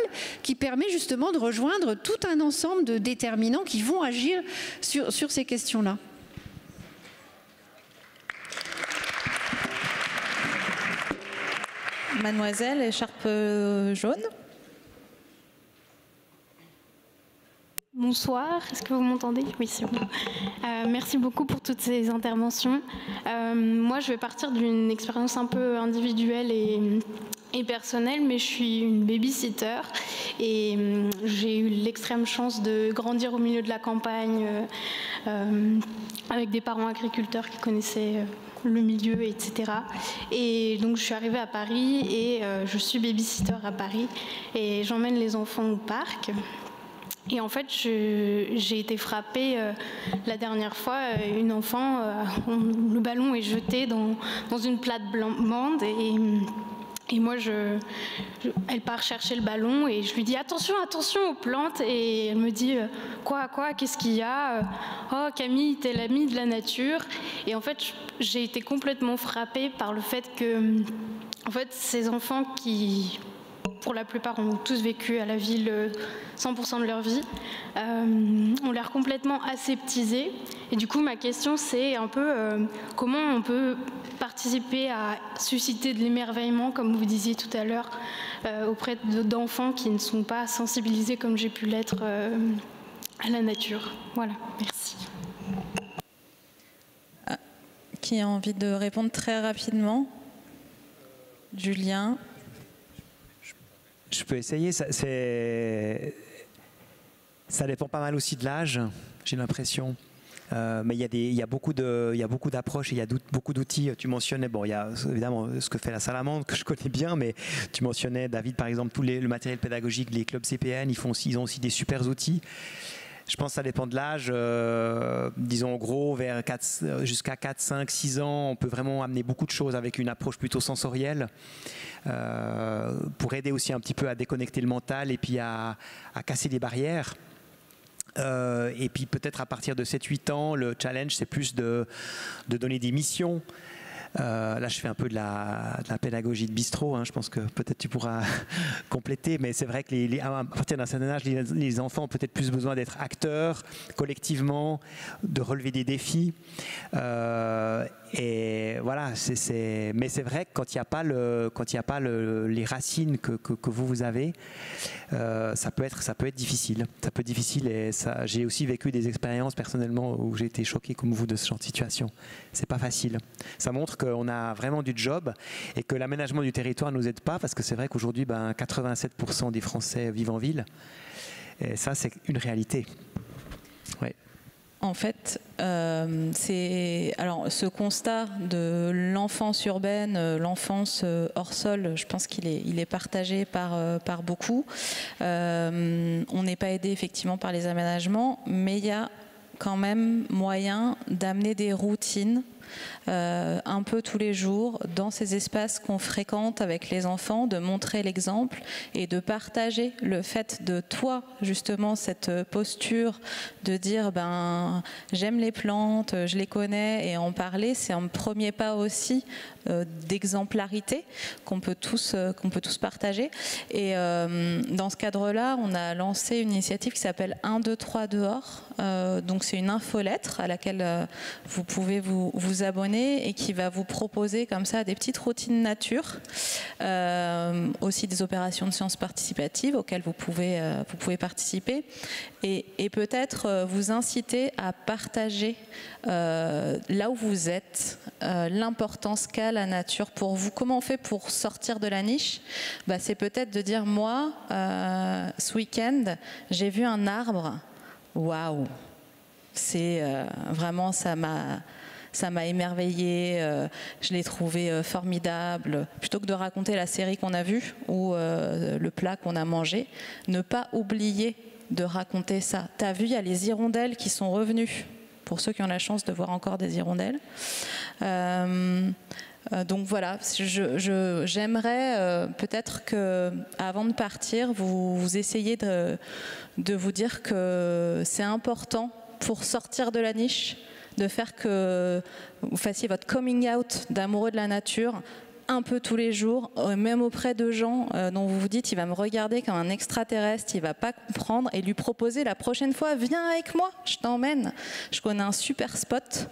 qui permet justement de rejoindre tout un ensemble de déterminants qui vont agir sur ces questions-là. Mademoiselle, écharpe jaune. Bonsoir, est-ce que vous m'entendez? Oui, c'est bon. Merci beaucoup pour toutes ces interventions. Moi, je vais partir d'une expérience un peu individuelle et personnelle, mais je suis une babysitter et j'ai eu l'extrême chance de grandir au milieu de la campagne avec des parents agriculteurs qui connaissaient le milieu, etc. Et donc je suis arrivée à Paris et je suis babysitter à Paris et j'emmène les enfants au parc. Et en fait, j'ai été frappée la dernière fois, une enfant, le ballon est jeté dans une plate-bande et moi, elle part chercher le ballon et je lui dis attention, attention aux plantes. Et elle me dit quoi, qu'est-ce qu'il y a? Oh Camille, t'es l'amie de la nature. Et en fait, j'ai été complètement frappée par le fait que, en fait, ces enfants qui, pour la plupart, ont tous vécu à la ville 100% de leur vie, ont l'air complètement aseptisés. Et du coup, ma question, c'est un peu comment on peut participer à susciter de l'émerveillement, comme vous disiez tout à l'heure, auprès d'enfants qui ne sont pas sensibilisés comme j'ai pu l'être à la nature. Voilà, merci. Qui a envie de répondre très rapidement? Julien? Je peux essayer. Ça dépend pas mal aussi de l'âge, j'ai l'impression. Mais il y a beaucoup d'approches et il y a beaucoup d'outils. Tu mentionnais, bon, il y a évidemment ce que fait la Salamandre, que je connais bien, mais tu mentionnais, David, par exemple, le matériel pédagogique, les clubs CPN, ils ont aussi des super outils. Je pense que ça dépend de l'âge. Disons, en gros, jusqu'à 4, 5, 6 ans, on peut vraiment amener beaucoup de choses avec une approche plutôt sensorielle pour aider aussi un petit peu à déconnecter le mental et puis à casser des barrières. Et puis peut-être à partir de 7-8 ans, le challenge, c'est plus de donner des missions. Là, je fais un peu de la pédagogie de bistrot. Je pense que peut-être tu pourras compléter. Mais c'est vrai que à partir d'un certain âge, les enfants ont peut-être plus besoin d'être acteurs collectivement, de relever des défis. Et voilà. Mais c'est vrai que quand il n'y a pas les racines que vous avez, ça peut être difficile. Ça peut être difficile. Et j'ai aussi vécu des expériences personnellement où j'ai été choqué comme vous de ce genre de situation. C'est pas facile. Ça montre qu'on a vraiment du job et que l'aménagement du territoire ne nous aide pas, parce que c'est vrai qu'aujourd'hui, 87% des Français vivent en ville. Et ça, c'est une réalité. Ouais. En fait, ce constat de l'enfance urbaine, l'enfance hors sol, je pense qu'il est partagé par beaucoup. On n'est pas aidé effectivement par les aménagements, mais il y a quand même moyen d'amener des routines un peu tous les jours dans ces espaces qu'on fréquente avec les enfants, de montrer l'exemple et de partager le fait de toi, justement, cette posture de dire j'aime les plantes, je les connais, et en parler, c'est un premier pas aussi d'exemplarité qu'on peut tous partager. Et dans ce cadre-là, on a lancé une initiative qui s'appelle 1, 2, 3 dehors. Donc c'est une infolettre à laquelle vous pouvez vous abonner et qui va vous proposer comme ça des petites routines nature, aussi des opérations de sciences participatives auxquelles vous pouvez participer, et peut-être vous inciter à partager là où vous êtes, l'importance qu'a la nature pour vous. Comment on fait pour sortir de la niche? C'est peut-être de dire, moi, ce week-end, j'ai vu un arbre, waouh, c'est vraiment, ça m'a émerveillée, je l'ai trouvé formidable. Plutôt que de raconter la série qu'on a vue ou le plat qu'on a mangé, ne pas oublier de raconter ça. T'as vu, il y a les hirondelles qui sont revenues, pour ceux qui ont la chance de voir encore des hirondelles. Donc voilà, j'aimerais peut-être que, avant de partir, vous essayiez de vous dire que c'est important pour sortir de la niche, de faire que vous fassiez votre coming out d'amoureux de la nature un peu tous les jours, même auprès de gens dont vous vous dites il va me regarder comme un extraterrestre, il va pas comprendre, et lui proposer la prochaine fois, viens avec moi, je t'emmène, je connais un super spot,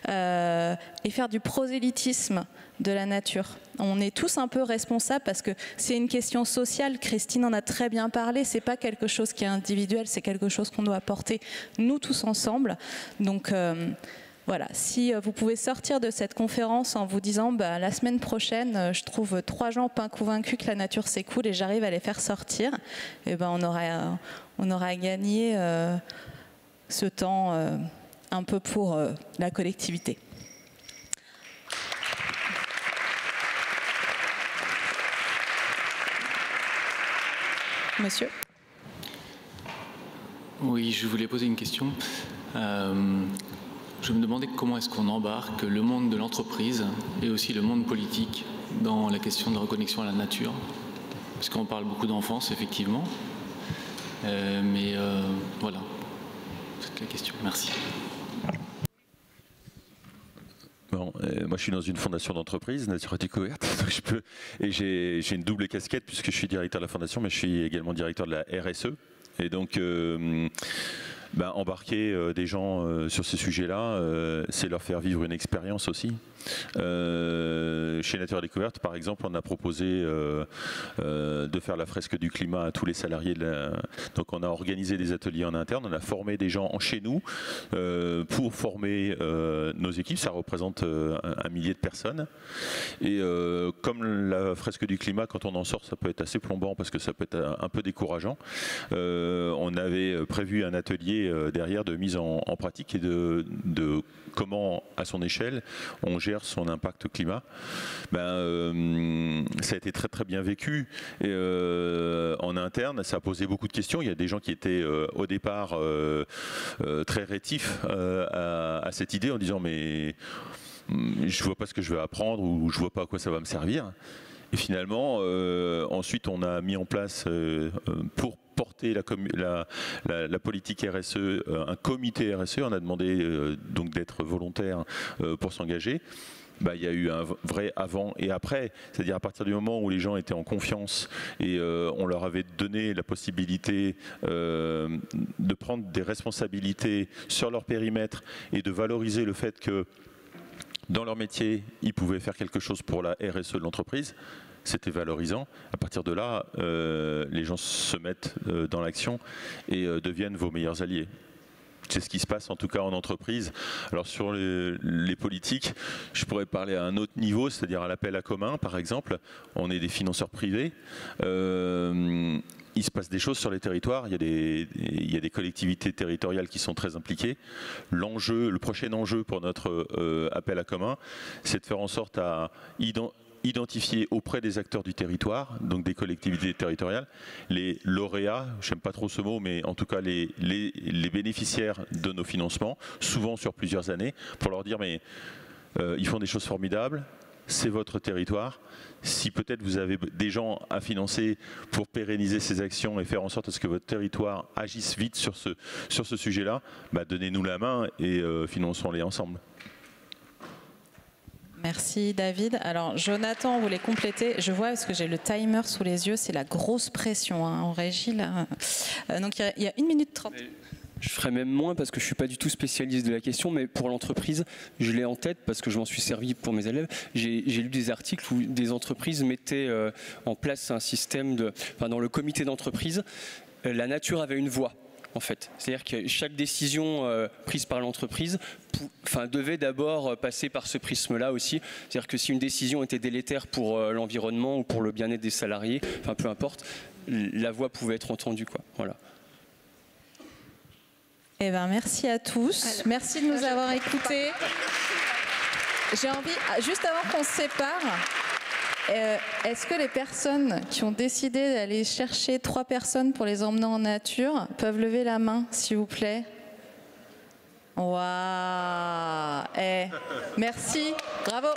et faire du prosélytisme de la nature. On est tous un peu responsables parce que c'est une question sociale. Christine en a très bien parlé. C'est pas quelque chose qui est individuel, c'est quelque chose qu'on doit porter nous tous ensemble. Donc voilà, si vous pouvez sortir de cette conférence en vous disant la semaine prochaine, je trouve 3 gens pas convaincus que la nature c'est cool et j'arrive à les faire sortir, et on aura gagné ce temps un peu pour la collectivité. Monsieur. Oui, je voulais poser une question. Je me demandais comment est-ce qu'on embarque le monde de l'entreprise et aussi le monde politique dans la question de la reconnexion à la nature. Parce qu'on parle beaucoup d'enfance, effectivement. Mais voilà, c'est la question. Merci. Bon, moi je suis dans une fondation d'entreprise, Nature et Découverte, donc j'ai une double casquette puisque je suis directeur de la fondation, mais je suis également directeur de la RSE. Et donc embarquer des gens sur ces sujets-là, c'est leur faire vivre une expérience aussi. Chez Nature et Découverte, par exemple, on a proposé de faire la fresque du climat à tous les salariés. Donc on a organisé des ateliers en interne, on a formé des gens chez nous pour former nos équipes. Ça représente un millier de personnes. Et comme la fresque du climat, quand on en sort, ça peut être assez plombant parce que ça peut être un peu décourageant. On avait prévu un atelier derrière de mise en pratique et de comment, à son échelle, on gère son impact climat. Ça a été très très bien vécu. Et en interne, ça a posé beaucoup de questions. Il y a des gens qui étaient au départ très rétifs à cette idée en disant mais je vois pas ce que je vais apprendre ou je vois pas à quoi ça va me servir. Et finalement, ensuite, on a mis en place pour porter la politique RSE, un comité RSE. On a demandé donc d'être volontaire pour s'engager. Il y a eu un vrai avant et après, c'est-à-dire à partir du moment où les gens étaient en confiance et on leur avait donné la possibilité de prendre des responsabilités sur leur périmètre et de valoriser le fait que dans leur métier, ils pouvaient faire quelque chose pour la RSE de l'entreprise. C'était valorisant. À partir de là, les gens se mettent dans l'action et deviennent vos meilleurs alliés. C'est ce qui se passe en tout cas en entreprise. Alors sur les politiques, je pourrais parler à un autre niveau, c'est-à-dire à l'appel à commun par exemple. On est des financeurs privés. Il se passe des choses sur les territoires, il y a des collectivités territoriales qui sont très impliquées. Le prochain enjeu pour notre appel à commun, c'est de faire en sorte à identifier auprès des acteurs du territoire, donc des collectivités territoriales, les lauréats, j'aime pas trop ce mot, mais en tout cas les bénéficiaires de nos financements, souvent sur plusieurs années, pour leur dire mais ils font des choses formidables, c'est votre territoire. Si peut-être vous avez des gens à financer pour pérenniser ces actions et faire en sorte à ce que votre territoire agisse vite sur ce sujet-là, donnez-nous la main et finançons-les ensemble. Merci David. Alors Jonathan voulait compléter. Je vois parce que j'ai le timer sous les yeux, c'est la grosse pression en régie là. Donc il y a 1 minute 30. Je ferai même moins parce que je ne suis pas du tout spécialiste de la question, mais pour l'entreprise, je l'ai en tête parce que je m'en suis servi pour mes élèves. J'ai lu des articles où des entreprises mettaient en place un système dans le comité d'entreprise, la nature avait une voix. En fait, c'est-à-dire que chaque décision prise par l'entreprise devait d'abord passer par ce prisme-là aussi. C'est-à-dire que si une décision était délétère pour l'environnement ou pour le bien-être des salariés, peu importe, la voix pouvait être entendue, quoi. Voilà. Eh ben, merci à tous. Merci de nous avoir écoutés. J'ai envie, juste avant qu'on se sépare, est-ce que les personnes qui ont décidé d'aller chercher 3 personnes pour les emmener en nature peuvent lever la main, s'il vous plaît? Waouh! Merci, bravo!